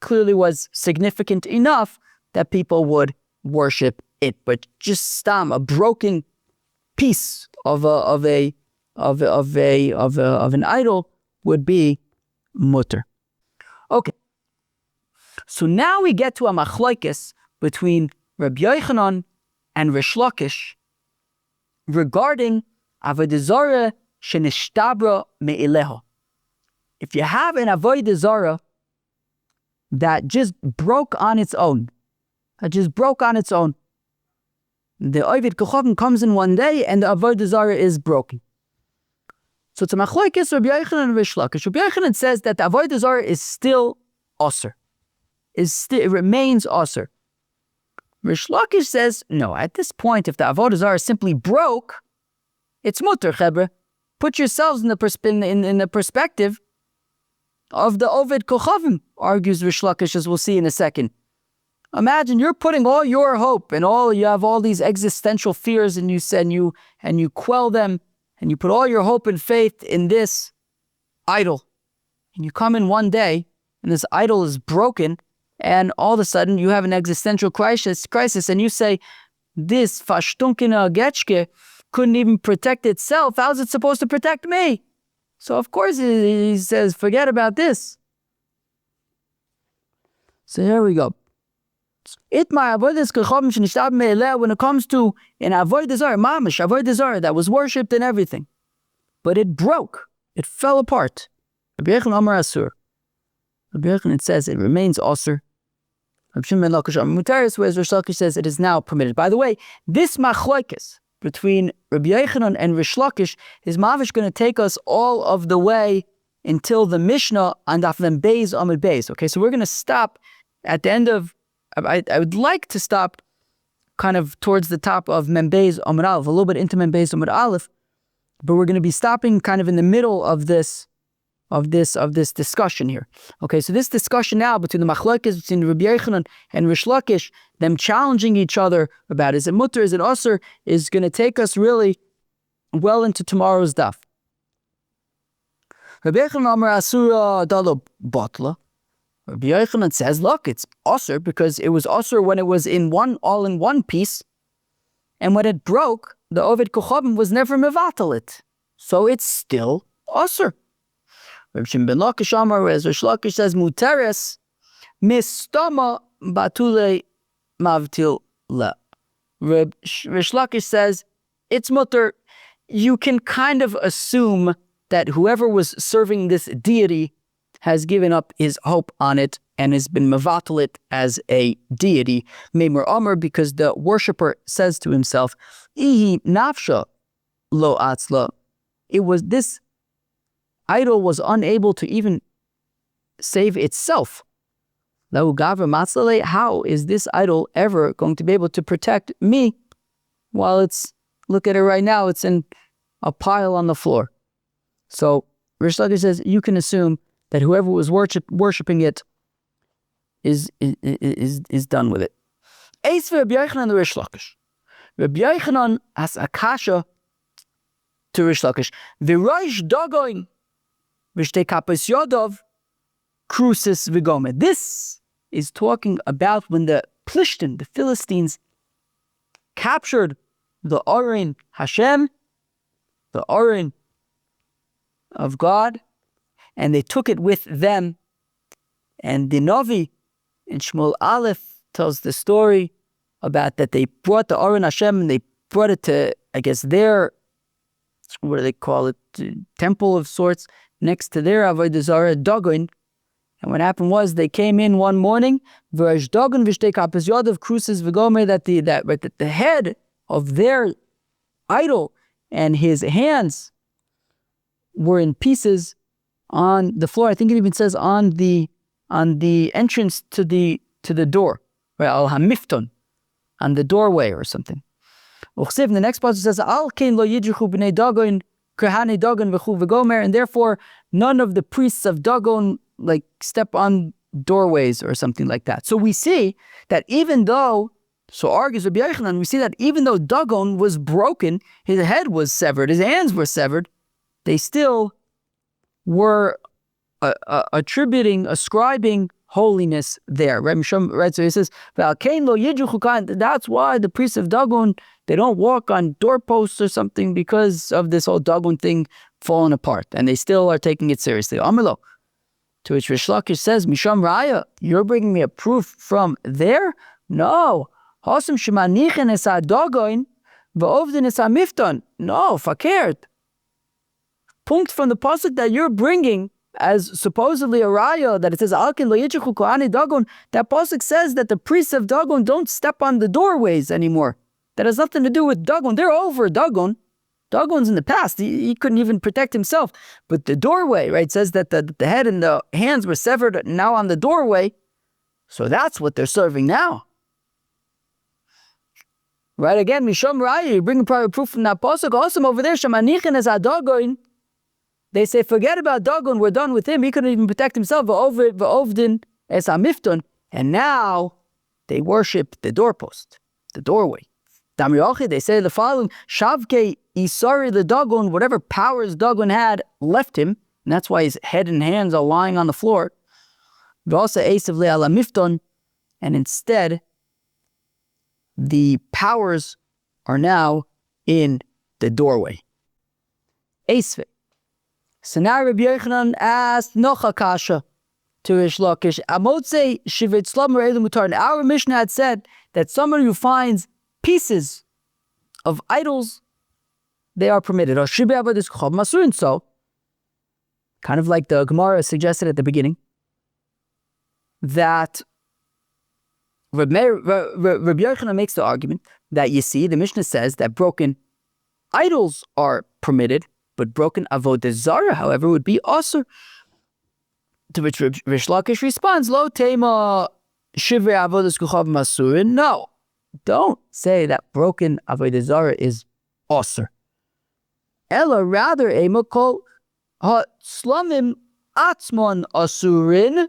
clearly was significant enough that people would worship it. But just a broken piece of an idol would be mutter. Okay. So now we get to a machlokes between Rabbi Yochanan and Reish Laqish regarding Avodah Zarah shenishtabra me'ileho. If you have an Avodah Zarah that just broke on its own, the Ovid Kochavim comes in one day and the Avodah Zarah is broken. So it's a machlokes Rabbi Yochanan and Reish Laqish. Rabbi Yochanan says that the Avodah Zarah is still asur. It remains asur. Reish Laqish says, no, at this point, if the Avodah Zarah simply broke, it's mutter, chebre. Put yourselves in the perspective of the Ovid Kochavim, argues Reish Laqish, as we'll see in a second. Imagine you're putting all your hope and you have all these existential fears, and you quell them, and you put all your hope and faith in this idol. And you come in one day, and this idol is broken, and all of a sudden you have an existential crisis, and you say, this fashtunkina getchke couldn't even protect itself. How's it supposed to protect me? So of course he says, forget about this. So here we go. When it comes to an Avodah Zarah, Avodah Zarah that was worshipped and everything, but it broke, it fell apart. Rabbi Yochanan Amar Asur. Rabbi Yochanan, it says it remains Asur. Rabbi Shimon ben Laqish Amar Mutaris, whereas Reish Lakish says it is now permitted. By the way, this machlokes between Rabbi Yochanan and Reish Lakish is mavish going to take us all of the way until the Mishnah on Daf Mem Beis Amud Beis. Okay, so we're going to stop at the end of, I would like to stop kind of towards the top of Mem Beis Amud Aleph, a little bit into Mem Beis Amud Aleph, but we're going to be stopping kind of in the middle of this discussion here. Okay, so this discussion now between the machlokes between Rabbi Yochanan and Reish Lakish, them challenging each other about is it mutter, is it asur, is going to take us really well into tomorrow's daf. Rabbi Yochanan Amar Asura Dalo Botla. Rabbi Yochanan says, look, it's asur because it was asur when it was all in one piece, and when it broke, the Ovid Kochavim was never mevatel, so it's still asur. Rabbi Shimon ben Lakish Amar, whereas Reish Lakish says, muteres mistama batule mavtil la. Reish Lakish says, it's mutter. You can kind of assume that whoever was serving this deity has given up his hope on it and has been mevatel as a deity. Meimer Amar, because the worshipper says to himself, Ihi nafsha lo atzla. It was this idol was unable to even save itself. How is this idol ever going to be able to protect me while look at it right now, it's in a pile on the floor. So Reish Lakish says you can assume that whoever was worshiping it is done with it. Eis Rabbi Yochanan and Reish Lakish. Rabbi Yochanan has a kasha to Reish Lakish. V'roish dagoin v'shtei kapos yodov krusis v'gome. This is talking about when the Plishtim, the Philistines, captured the Orin Hashem, the Orin of God, and they took it with them. And the Novi in Shmuel Aleph tells the story about that they brought the Orin Hashem and they brought it to, I guess, their, what do they call it, temple of sorts, next to their Avodah Zarah, Dagon. And what happened was they came in one morning, that the head of their idol and his hands were in pieces on the floor. I think it even says on the entrance to the door, right? Al hamifton, on the doorway or something. In the next passage says, Al kein lo yidrichu b'nei Dagon kahane Dagon v'chu v'gomer, and therefore none of the priests of Dagon like step on doorways or something like that. So we see that even though, so argues Rabbi Yochanan, we see that even though Dagon was broken, his head was severed, his hands were severed, they still were ascribing holiness there, right? Right. So he says, that's why the priests of Dagon, they don't walk on doorposts or something because of this whole Dagon thing falling apart, and they still are taking it seriously. Amelo. To which Reish Lakish says, Misham Raya, you're bringing me a proof from there? No. Hasam shemanichen es ha-Dagon v'ovdin es ha-mifton. No, fakert. Punkt from the pasuk that you're bringing as supposedly a raya, that it says, Alkin lo yichichu kohane Dagon, that pasuk says that the priests of Dagon don't step on the doorways anymore. That has nothing to do with Dagon. They're over Dagon. Dagon's in the past. He couldn't even protect himself. But the doorway, right, says that the head and the hands were severed now on the doorway. So that's what they're serving now. Right, again, Misham Raya, you bring a prior proof from that pasuk. Also over there, Shemanichen es ha-Dagon. They say, forget about Dagon, we're done with him. He couldn't even protect himself. V'ovdin es ha-mifton. And now they worship the doorpost, the doorway. They say the following, Shavke Isari the Dagon, whatever powers Dagon had left him, and that's why his head and hands are lying on the floor. And instead, the powers are now in the doorway. Esve. So now Rabbi Yochanan asked Nocha Kasha to Reish Lakish. Amotze Shivit Slam Re'elu Mutar. Our mishnah had said that someone who finds pieces of idols, they are permitted. So kind of like the Gemara suggested at the beginning, that Rabbi Yochanan makes the argument that, you see, the Mishnah says that broken idols are permitted, but broken Avodah Zarah, however, would be asur. To which Reish Laqish responds, Lo tema shivrei avodas kuchavim asurin. No, don't say that broken Avodah Zarah is asur. Ella, rather, ema kol ha-slamim atzmon asurin.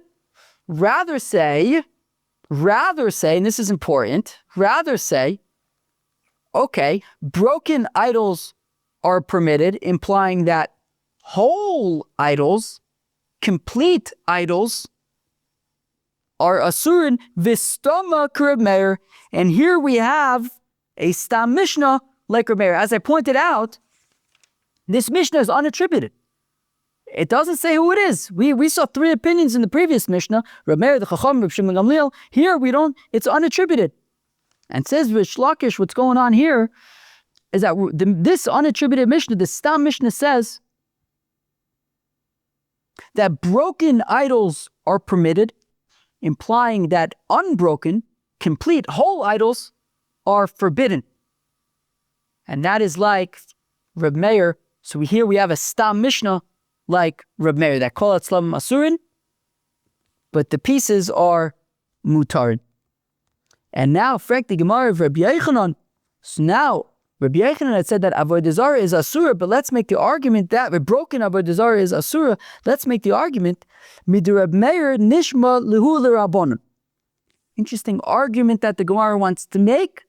Rather say, and this is important, rather say, okay, broken idols are permitted, implying that whole idols, complete idols, are asurin v'stama k'Reb Meir. And here we have a stam mishnah like Reb Meir. As I pointed out, this mishnah is unattributed. It doesn't say who it is. We saw 3 opinions in the previous mishnah, Reb Meir, the Chacham, Reb Shimon Gamliel. Here we don't, it's unattributed. And says Reish Laqish, what's going on here is that this unattributed mishnah, the stam mishnah, says that broken idols are permitted, implying that unbroken, complete, whole idols are forbidden. And that is like Reb Meir. So here we have a stam mishnah like Reb Meir, that kol atzlam asurin, but the pieces are mutarin. And now, frankly, Gemara of Rabbi Yochanan. So now, Rabbi Yochanan had said that Avodah Zarah is asura, but let's make the argument that broken Avodah Zarah is asura. Let's make the argument midu Reb Meir nishma lehu l'Rabbanan. Interesting argument that the Gemara wants to make,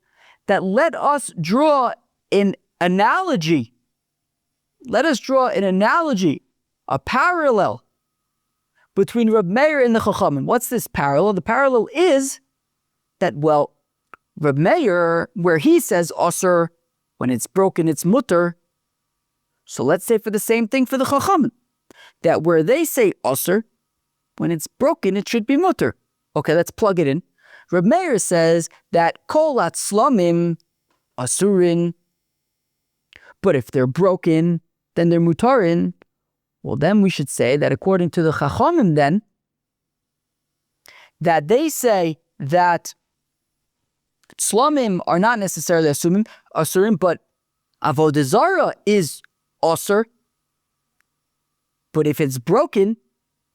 that let us draw an analogy. Let us draw an analogy, a parallel between Reb Meir and the Chachamim. What's this parallel? The parallel is that, well, Reb Meir, where he says asur, when it's broken, it's mutter. So let's say for the same thing for the Chachamim, that where they say asur, when it's broken, it should be mutter. Okay, let's plug it in. Reb Meir says that kol atzlamim asurin, but if they're broken, then they're mutarin. Well, then we should say that according to the Chachamim, then, that they say that Tzlamim are not necessarily asurim, but Avodah Zarah is asur. But if it's broken,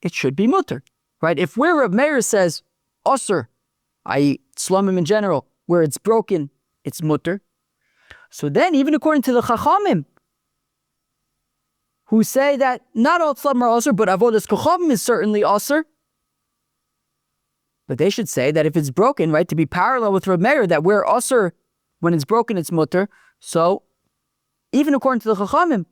it should be mutter, right? If where Reb Meir says asur, i.e. Tzlamim in general, where it's broken, it's mutter. So then, even according to the Chachamim, who say that not all Tzlamim are asur, but Avodas Kochavim is certainly asur, but they should say that if it's broken, right, to be parallel with Reb Meir, that where asur, when it's broken, it's mutter. So, even according to the Chachamim,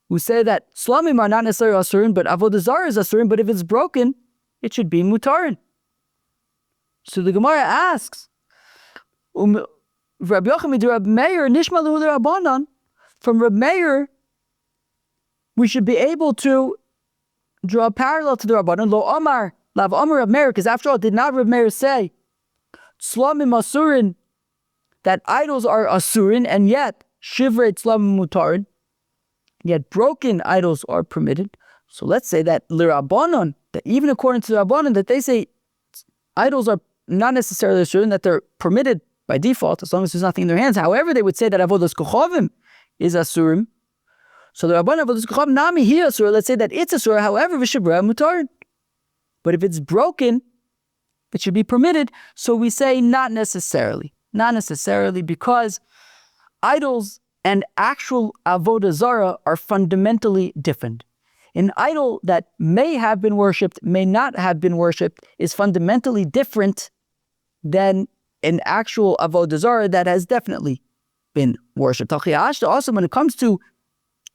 who say that Slamim are not necessarily asurin, but Avodah Zarah is asurin, but if it's broken, it should be mutarin. So the Gemara asks, Rabbi Yochanan, Reb Meir, Nishma lehu l'Rabbanan, from Reb Meir, we should be able to draw a parallel to the Rabbanan, Lo Amar, Lav Amar Reb Meir, because after all, did not Reb Meir say, Tzlamim asurin, that idols are asurin, and yet, Shivrei Tzlamim mutarin, yet broken idols are permitted. So let's say that l'Rabbanan, that even according to the Rabbanan, that they say idols are not necessarily asurin, that they're permitted by default, as long as there's nothing in their hands. However, they would say that Avodas Kochavim is asurim. So the Rabbanan Avodas Kochavim nami hi asur, let's say that it's asur, however, v'shivrei mutarin. But if it's broken, it should be permitted. So we say not necessarily. Not necessarily, because idols and actual Avodah Zarah are fundamentally different. An idol that may have been worshipped, may not have been worshipped, is fundamentally different than an actual Avodah Zarah that has definitely been worshipped. Also, when it comes to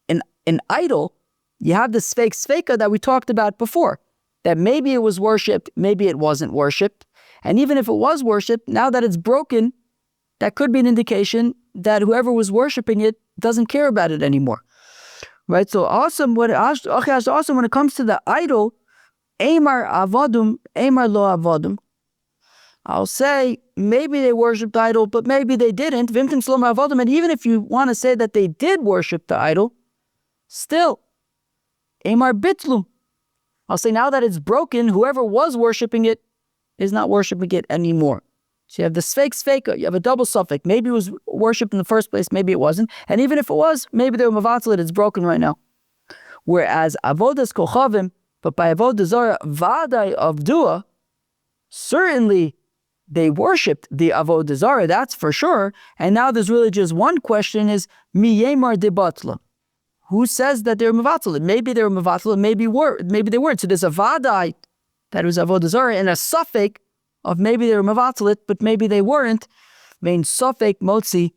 an idol, you have the sveka that we talked about before, that maybe it was worshipped, maybe it wasn't worshipped. And even if it was worshipped, now that it's broken, that could be an indication that whoever was worshipping it doesn't care about it anymore. Right? So also when it comes to the idol, Eimar avadum, Eimar lo avadum, I'll say maybe they worshipped the idol, but maybe they didn't. Vimtim slom avadum, and even if you want to say that they did worship the idol, still, Emar bitlu. I'll say now that it's broken, whoever was worshiping it is not worshiping it anymore. So you have the sfeik, you have a double suffix. Maybe it was worshipped in the first place, maybe it wasn't. And even if it was, maybe they were mevatel it, it's broken right now. Whereas avodas kochavim, but by Avodah Zarah, vadai of dua, certainly they worshipped the Avodah Zarah, that's for sure. And now there's really just one question is, mi yemar de batla. Who says that they're mevatel? Maybe they were mevatel, maybe they weren't. So there's a vadai that was Avodah Zarah and a suffix of maybe they were mevatel, but maybe they weren't. Vein suffix motzi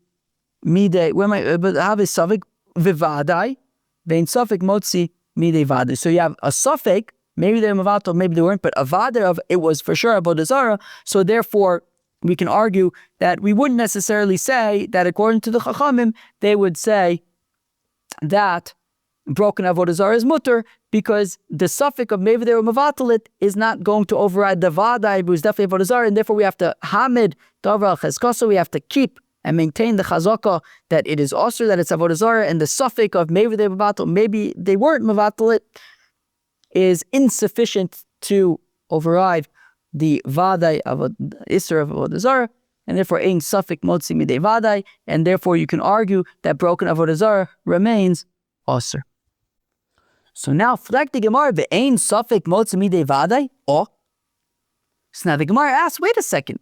midei. Where am I? But have a suffix vivadai. Vein suffix motzi midei vadai. So you have a suffix. Maybe they were mevatel, maybe they weren't. But a vadai of it was for sure Avodah Zarah. So therefore, we can argue that we wouldn't necessarily say that according to the Chachamim, they would say that broken Avodah Zarah is mutter, because the suffix of maybe they were mevatalit is not going to override the vadai, but it was definitely Avodah Zarah, and therefore we have to hamid davar cheskasa, we have to keep and maintain the chazaka that it is also that it's Avodah Zarah, and the suffix of maybe they were mevatal, maybe they weren't mevatalit is insufficient to override the vadai of Isser of Avodah Zarah, and therefore ein suffix motzi midei vadai, and therefore you can argue that broken Avodah Zarah remains osir. So now, flek the Gemara, ve'ein suffix motzi midei vadai, or? So now the Gemara asks, wait a second,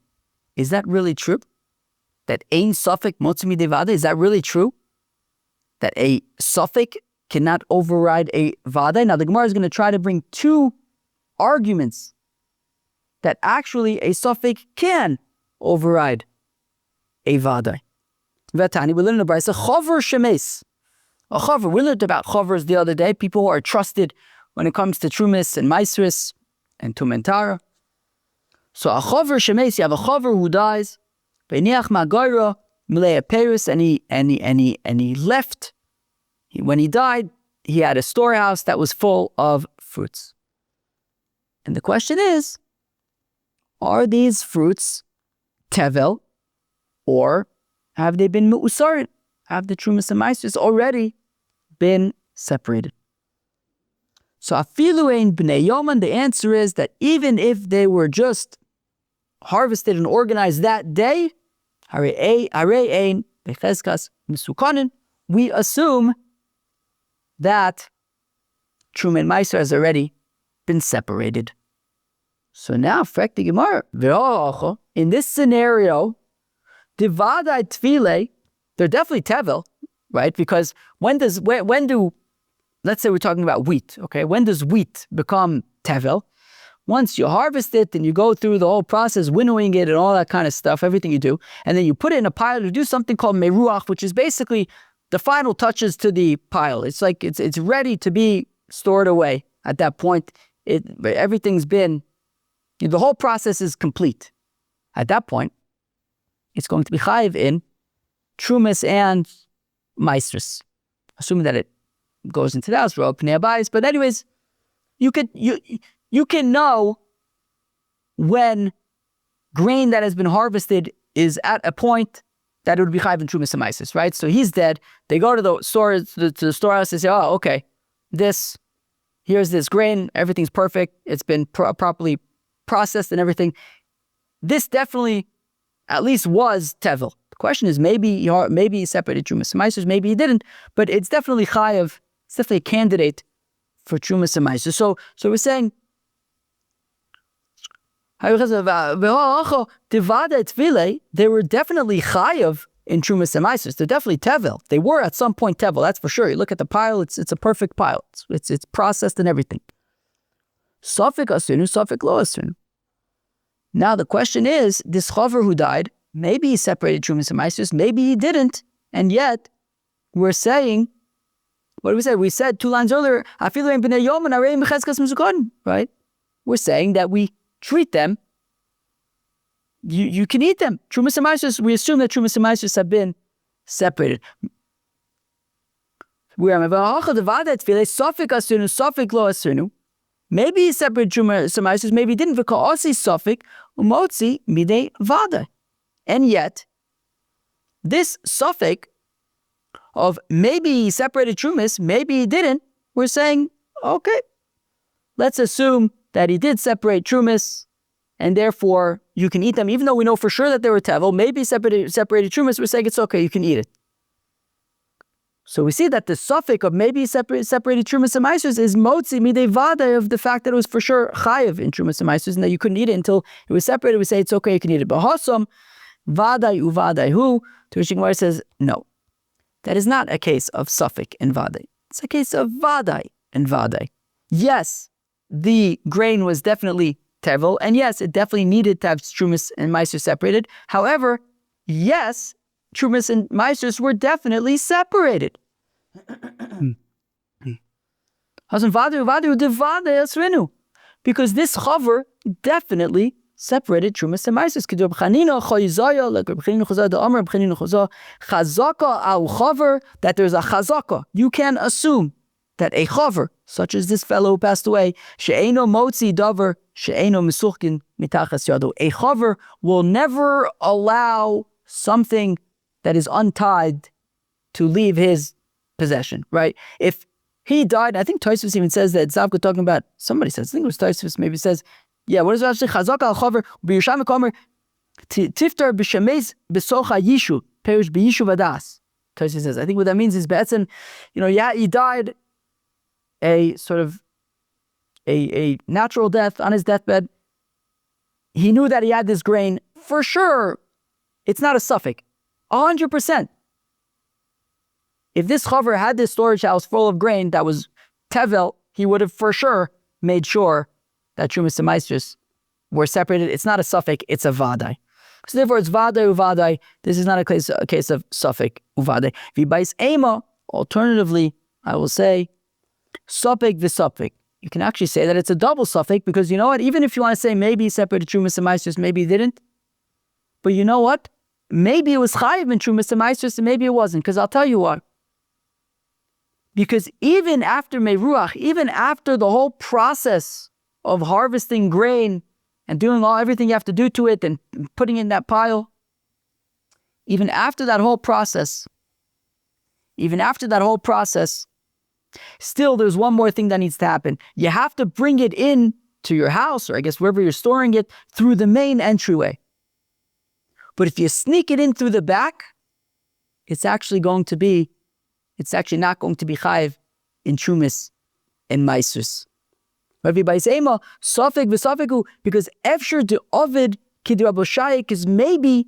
is that really true? That ein suffix motzi midei vadai, is that really true? That a suffix cannot override a vadai? Now the Gemara is going to try to bring two arguments that actually a suffix can override a vadai. Vatani, we learned in the Brisa, chover shemes. A chover, we learned about chovers the other day, people who are trusted when it comes to trumis and maisris and tumentara. So a chover shemes, you have a chover who dies, beiniach magayra milei peris, and he left. When he died, he had a storehouse that was full of fruits. And the question is, are these fruits tevel, or have they been mu'usarit? Have the trumas and maisris already been separated? So afilu ein bnei Yoman, the answer is that even if they were just harvested and organized that day, harei ein becheskas misukanin, we assume that truma and maiser has already been separated. So now, frek the Gemara, in this scenario, divadai tfile, they're definitely tevel, right? Because when do, let's say we're talking about wheat, okay? When does wheat become tevel? Once you harvest it and you go through the whole process, winnowing it and all that kind of stuff, everything you do, and then you put it in a pile to do something called meruach, which is basically the final touches to the pile. It's like it's ready to be stored away at that point. Everything's been, the whole process is complete. At that point, it's going to be chayiv in trumas and maestris, assuming that it goes into the house, pnei abayis. But anyways, you can know when grain that has been harvested is at a point that it would be chayiv in trumas and maestris, right? So he's dead. They go to the store, to the storehouse, and say, oh, okay, here's this grain, everything's perfect, it's been properly processed and everything. This definitely at least was tevel. The question is maybe he separated trumas and maestris, maybe he didn't, but it's definitely chayiv. It's definitely a candidate for trumas and maestris. So we're saying they were definitely chayiv in trumas and maestris. They're definitely tevel. They were at some point tevel, that's for sure. You look at the pile, it's a perfect pile. It's processed and everything. Safek asunu, safek lo asunu. Now the question is, this chover who died, maybe he separated trumas and maestris, maybe he didn't, and yet we're saying, what did we say? We said 2 lines earlier, afilu ein bnei Yoman harei mecheskas misukan, right? We're saying that we treat them, you can eat them. Trumas and maestris, we assume that trumas and maestris have been separated. Maybe he separated trumas and maestris, maybe he didn't. V'ka'asi suffik umotzi midei vada. And yet, this suffix of maybe he separated trumas, maybe he didn't, we're saying, okay, let's assume that he did separate trumas, and therefore you can eat them, even though we know for sure that they were tevel. Maybe separated trumas, we're saying it's okay, you can eat it. So we see that the suffix of maybe separated trumas and maasros is motzi midei vada of the fact that it was for sure chayiv in trumas and maasros, and that you couldn't eat it until it was separated. We say it's okay, you can eat it. Bahasam vadai uvadai hu. To which Gemara says no, that is not a case of suffix and vadai. It's a case of vadai and vadai. Yes, the grain was definitely tevel, and yes, it definitely needed to have trumas and maasros separated. However, yes, trumas and maasros were definitely separated. Because this chaver definitely separated trumas and maasros. Chazaka al chaver, that there's a chazaka. You can assume that a chaver, such as this fellow who passed away, she'eino motzi davar she'eino mesuchkin mitachas yado. A chaver will never allow something that is untied to leave his possession, right? If he died, I think Tosfos even says that Zavka talking about, somebody says, I think it was Tosfos, maybe says, yeah, what is it actually? Chazak al chaver, b'yusham komer, tiftar b'shameis b'socha yishu, perish b'yishu vadas. Tosfos says, I think what that means is, be'etzem, yeah, he died a sort of a natural death on his deathbed. He knew that he had this grain. For sure, it's not a suffix. 100%. If this chaver had this storage house full of grain that was tevel, he would have for sure made sure that trumas and maasros were separated. It's not a suffix, it's a vadai. So therefore, it's vadai uvadai. This is not a case of suffix uvadai. V'bais ema, alternatively, I will say, suffix v'suffix. You can actually say that it's a double suffix, because you know what? Even if you want to say maybe he separated trumas and maasros, maybe he didn't. But you know what? Maybe it was chayiv in trumas and maasros, and maybe it wasn't. Because I'll tell you why. Because even after meruach, even after the whole process of harvesting grain and doing everything you have to do to it and putting it in that pile, even after that whole process, still there's one more thing that needs to happen. You have to bring it in to your house, or I guess wherever you're storing it, through the main entryway. But if you sneak it in through the back, it's actually not going to be chayiv in trumas and maasros. Because efshir de ovid kid Rabbi Shai, because maybe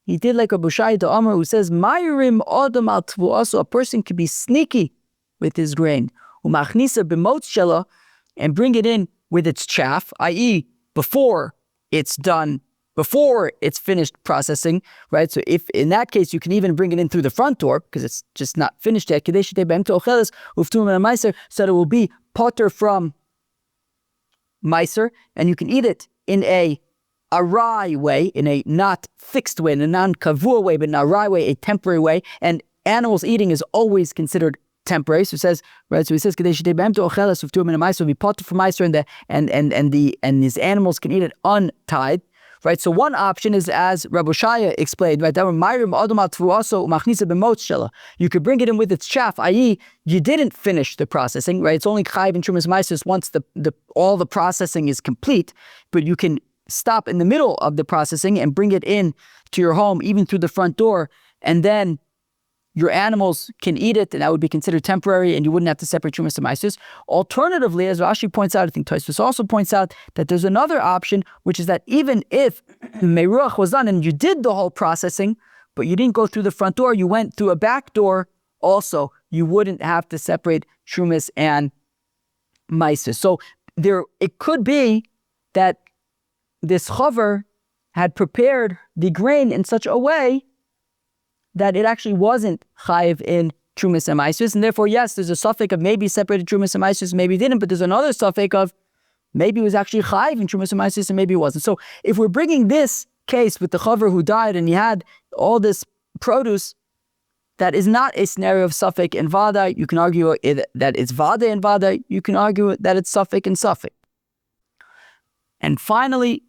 he did like Rabbi Shai the Amar, who says Mayrim Adam al Tvuaso, a person could be sneaky with his grain, umachnisa b'motz shela, and bring it in with its chaff, i.e., before it's done, before it's finished processing, right? So if in that case you can even bring it in through the front door because it's just not finished yet, so that it will be potter from meiser, and you can eat it in a arai way, in a not fixed way, in a non-kavua way, but in a arai way, a temporary way. And animals eating is always considered temporary. So it says, right? So he says, be potter from meiser, and these animals can eat it untied. Right, so one option is, as Rabbi Shaya explained, right, that you could bring it in with its chaff, i.e., you didn't finish the processing, right? It's only chayiv in trumas maasros once all the processing is complete, but you can stop in the middle of the processing and bring it in to your home, even through the front door, and then your animals can eat it, and that would be considered temporary, and you wouldn't have to separate trumas and maasros. Alternatively, as Rashi points out, I think Tosfos also points out, that there's another option, which is that even if meruach was done and you did the whole processing, but you didn't go through the front door, you went through a back door also, you wouldn't have to separate trumas and maasros. So it could be that this chaver had prepared the grain in such a way that it actually wasn't chayiv in trumas and maasros, and therefore, yes, there's a suffix of maybe separated trumas and maasros, maybe it didn't, but there's another suffix of maybe it was actually chayiv in trumas and maasros, and maybe it wasn't. So if we're bringing this case with the chaver who died and he had all this produce, that is not a scenario of suffix and vada. You can argue that it's vada and vada. You can argue that it's suffix and suffix. And finally,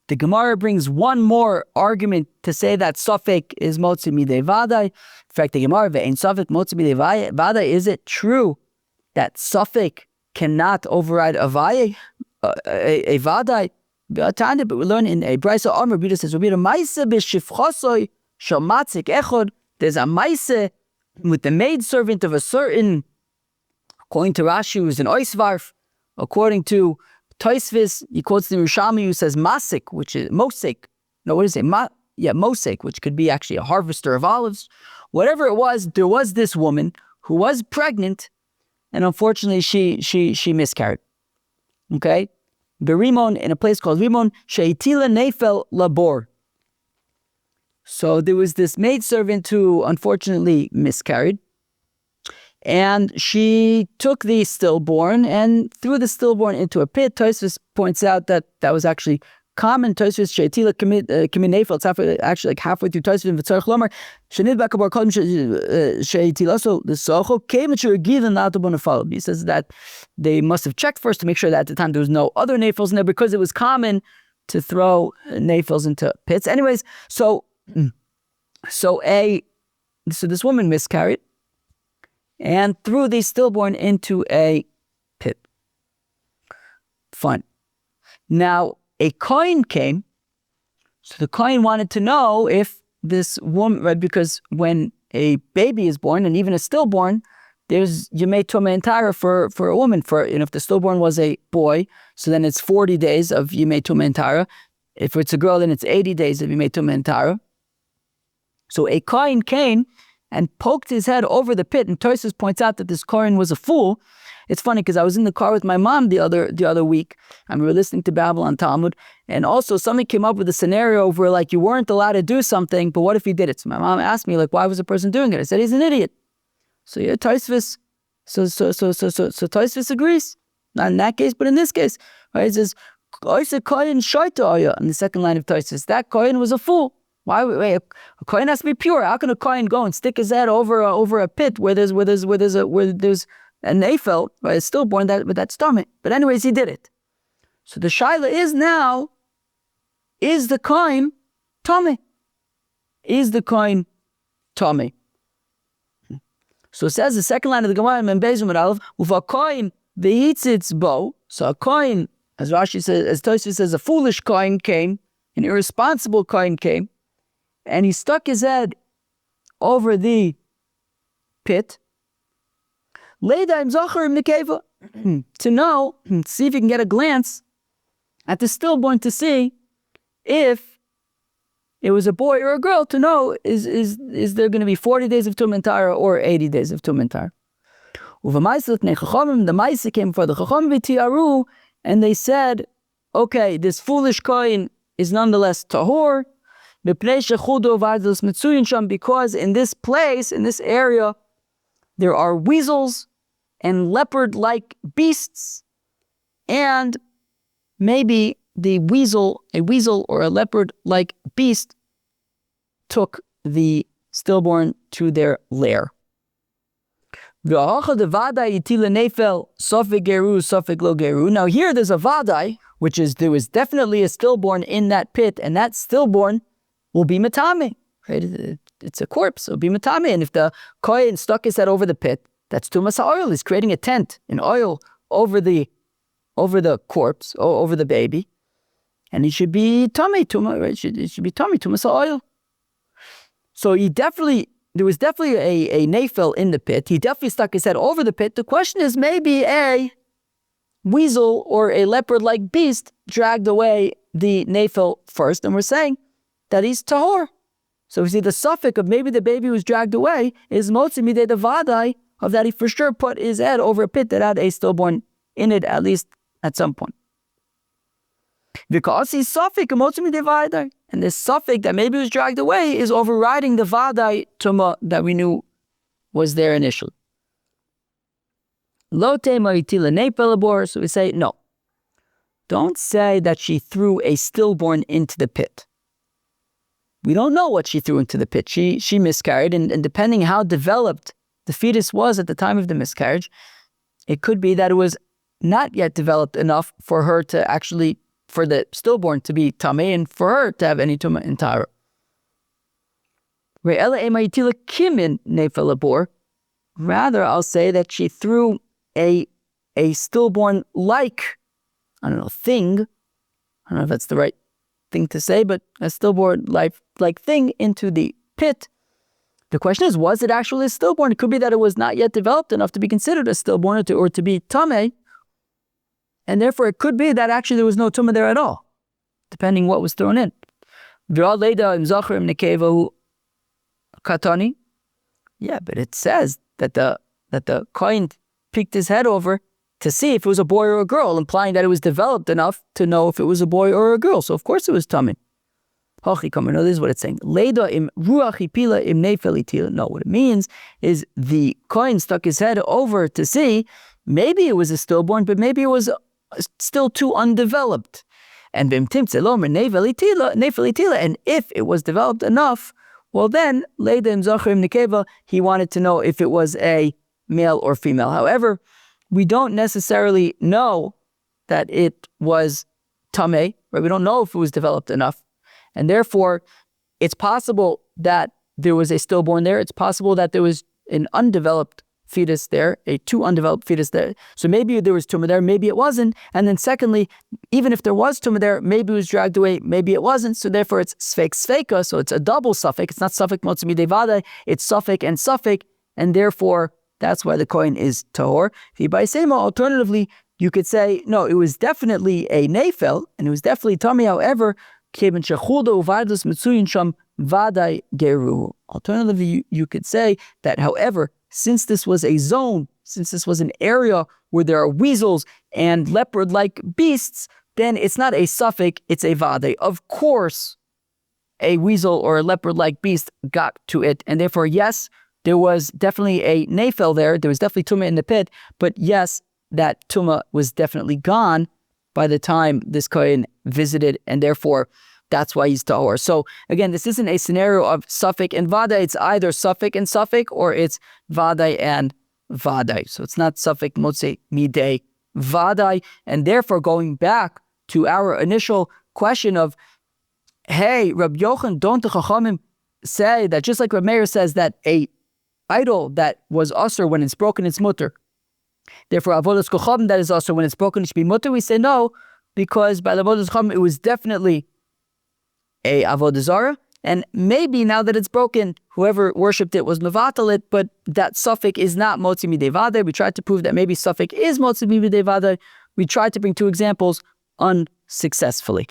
the Gemara brings one more argument to say that suffix is motzi midei vada. In fact, the Gemara ve'ein suffix motzi midei vada. Is it true that suffix cannot override a vadai. But we learn in a brisa Amr, Rabbi says, Rabbi Maise b'shifchosoi shamatzik echod. There's a maise with the maidservant of a certain, according to Rashi, who's an oisvarf. According to Tosfos, he quotes the Yerushalmi who says masik, which is mosek. No, what is it? Mosek, which could be actually a harvester of olives. Whatever it was, there was this woman who was pregnant, and unfortunately she miscarried. Okay? Berimon, in a place called Rimon, sheitila nefel labor. So there was this maidservant who unfortunately miscarried, and she took the stillborn and threw the stillborn into a pit. Tosfos points out that that was actually common. Tosfos sheitila kamin nefel. It's actually like halfway through Tosfos in V'tzarech Lomar. Shenid bakabar kodem sheitila. So the socho came at your given not to bonafal. He says that they must have checked first to make sure that at the time there was no other nefels in there, because it was common to throw nefels into pits. Anyways, so this woman miscarried and threw the stillborn into a pit. Fine. Now, a kohen came, so the kohen wanted to know if this woman, right, because when a baby is born, and even a stillborn, there's Yemei Tumah Entara for a woman. If the stillborn was a boy, so then it's 40 days of Yemei Tumah Entara. If it's a girl, then it's 80 days of Yemei Tumah Entara. So a kohen came and poked his head over the pit, and Tosfos points out that this kohen was a fool. It's funny because I was in the car with my mom the other week, and we were listening to Babylon Talmud, and also somebody came up with a scenario where like you weren't allowed to do something, but what if you did it? So my mom asked me like, why was the person doing it? I said he's an idiot. So yeah, Tosfos. So Tosfos agrees. Not in that case, but in this case, right? It says, kohen shaita in the second line of Tosfos. That kohen was a fool. Why? Wait, a kohen has to be pure. How can a kohen go and stick his head over a pit where there's a nefel, right? It's stillborn with that stomach. But anyways, he did it. So the shaila is now, is the kohen tummy? Is the kohen tummy? So it says the second line of the Gemara in Membezum and Aleph, uva kohen v'yitzitz bo. So a kohen, as Rashi says, as Tosfos says, a foolish kohen came, an irresponsible kohen came, and he stuck his head over the pit. To know, see if you can get a glance at the stillborn to see if it was a boy or a girl, to know is there going to be 40 days of Tumah Entara or 80 days of Tumah Entara. The Maisa came for the Chacham, and they said, okay, this foolish kohen is nonetheless tahor, because in this place, in this area, there are weasels and leopard-like beasts, and maybe a weasel or a leopard-like beast took the stillborn to their lair. Now here there's a vadai, which is there was definitely a stillborn in that pit, and that stillborn will be matame. Right? It's a corpse, it'll be matame. And if the kohen stuck his head over the pit, that's tumas oil. He's creating a tent in oil over the corpse, over the baby, and he should be tuma, right? It should be tumas oil. So there was definitely a nefel in the pit. He definitely stuck his head over the pit. The question is, maybe a weasel or a leopard-like beast dragged away the nefel first, and we're saying that he's tahor. So we see the suffix of maybe the baby was dragged away is motzi midei the vadai of that he for sure put his head over a pit that had a stillborn in it, at least at some point. Because he's suffix motzi midei vadai, and this suffix that maybe was dragged away is overriding the vadai tuma that we knew was there initially. Lo tema itila nepelabor. So we say no. Don't say that she threw a stillborn into the pit. We don't know what she threw into the pit. She miscarried, and depending how developed the fetus was at the time of the miscarriage, it could be that it was not yet developed enough for her to actually, for the stillborn to be tamei, and for her to have any tumah entara. Rather, I'll say that she threw a a stillborn-like, I don't know, thing. I don't know if that's the right thing to say, but a stillborn-like thing into the pit. The question is, was it actually a stillborn? It could be that it was not yet developed enough to be considered a stillborn or to be tameh, and therefore it could be that actually there was no tumah there at all, depending what was thrown in. Yeah, but it says that the kohen peeked his head over to see if it was a boy or a girl, implying that it was developed enough to know if it was a boy or a girl. So of course it was tameh. No, this is what it's saying. No, what it means is the kohen stuck his head over to see, maybe it was a stillborn, but maybe it was still too undeveloped. And and if it was developed enough, well then, he wanted to know if it was a male or female. However, we don't necessarily know that it was tameh, right? We don't know if it was developed enough. And therefore, it's possible that there was a stillborn there. It's possible that there was an undeveloped fetus there, a too undeveloped fetus there. So maybe there was tumah there, maybe it wasn't. And then secondly, even if there was tumah there, maybe it was dragged away, maybe it wasn't. So therefore it's sfek sfeka, so it's a double suffix. It's not suffix motzi midei vadai, it's suffix and suffix, and therefore that's why the kohen is tahor. Alternatively, you could say, no, it was definitely a nefel, and it was definitely tameh. However, alternatively, you could say that, however, since this was a zone, since this was an area where there are weasels and leopard-like beasts, then it's not a suffix, it's a vadai. Of course, a weasel or a leopard-like beast got to it, and therefore, yes, there was definitely a nefel there, there was definitely tumah in the pit, but yes, that tumah was definitely gone by the time this kohen visited, and therefore, that's why he's tahor. So again, this isn't a scenario of suffix and vadai. It's either suffix and suffix, or it's vadai and vadai. So it's not suffix motzi midei vadai. And therefore, going back to our initial question of, hey, Rabbi Yochanan, don't the Chachamim say that just like Rabbi Meir says that a idol that was usher when it's broken, it's mutter. Therefore, avodas kochavim that is usher when it's broken, it should be mutter. We say no, because by the avodas kochavim it was definitely a Avodah Zarah, and maybe now that it's broken, whoever worshipped it was mevatel it, but that suffix is not motzi midei vadai. We tried to prove that maybe suffix is motzi midei vadai. We tried to bring two examples unsuccessfully.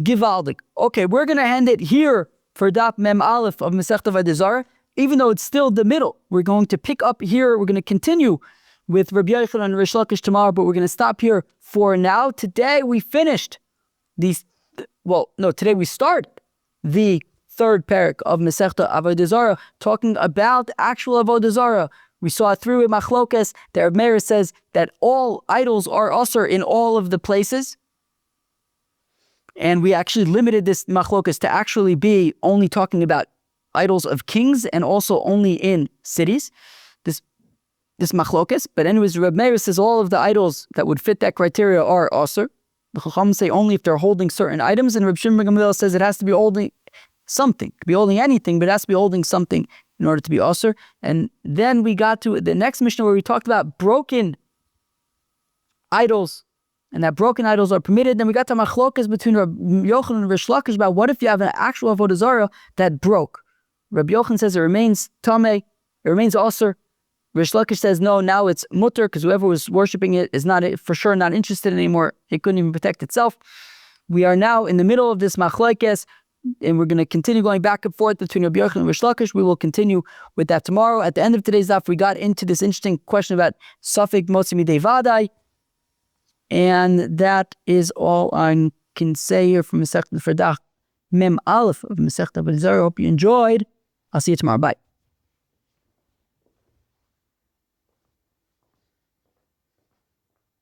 Givaldik. Okay, we're going to end it here for Daf Mem Aleph of Masechta Avodah Zarah. Even though it's still the middle, we're going to pick up here. We're going to continue with Rabbi Yochanan and Reish Laqish tomorrow, but we're going to stop here for now. Today we finished these. Today we start the third perek of Masechta Avodah Zarah, talking about actual Avodah Zarah. We saw through in Machlokes that Rabbi Meir says that all idols are usher in all of the places. And we actually limited this Machlokes to actually be only talking about idols of kings and also only in cities. This Machlokes. But anyways, Rabbi Meir says all of the idols that would fit that criteria are usher. The Chacham say only if they're holding certain items, and Rabbi Shimon ben Gamliel says it has to be holding something. It could be holding anything, but it has to be holding something in order to be usher. And then we got to the next mishnah where we talked about broken idols, and that broken idols are permitted. Then we got to machlokas between Rabbi Yochanan and Reish Laqish about what if you have an actual Avodah Zarah that broke. Rabbi Yochanan says it remains tameh, it remains usher. Reish Laqish says, no, now it's mutter, because whoever was worshipping it is not for sure not interested anymore. It couldn't even protect itself. We are now in the middle of this machlokes, and we're going to continue going back and forth between Rabbi Yochanan and Reish Laqish. We will continue with that tomorrow. At the end of today's daf, we got into this interesting question about suffix motzi midei vadai, and that is all I can say here from Masechta Mem Aleph of Masechta Avodah Zarah. I hope you enjoyed. I'll see you tomorrow. Bye.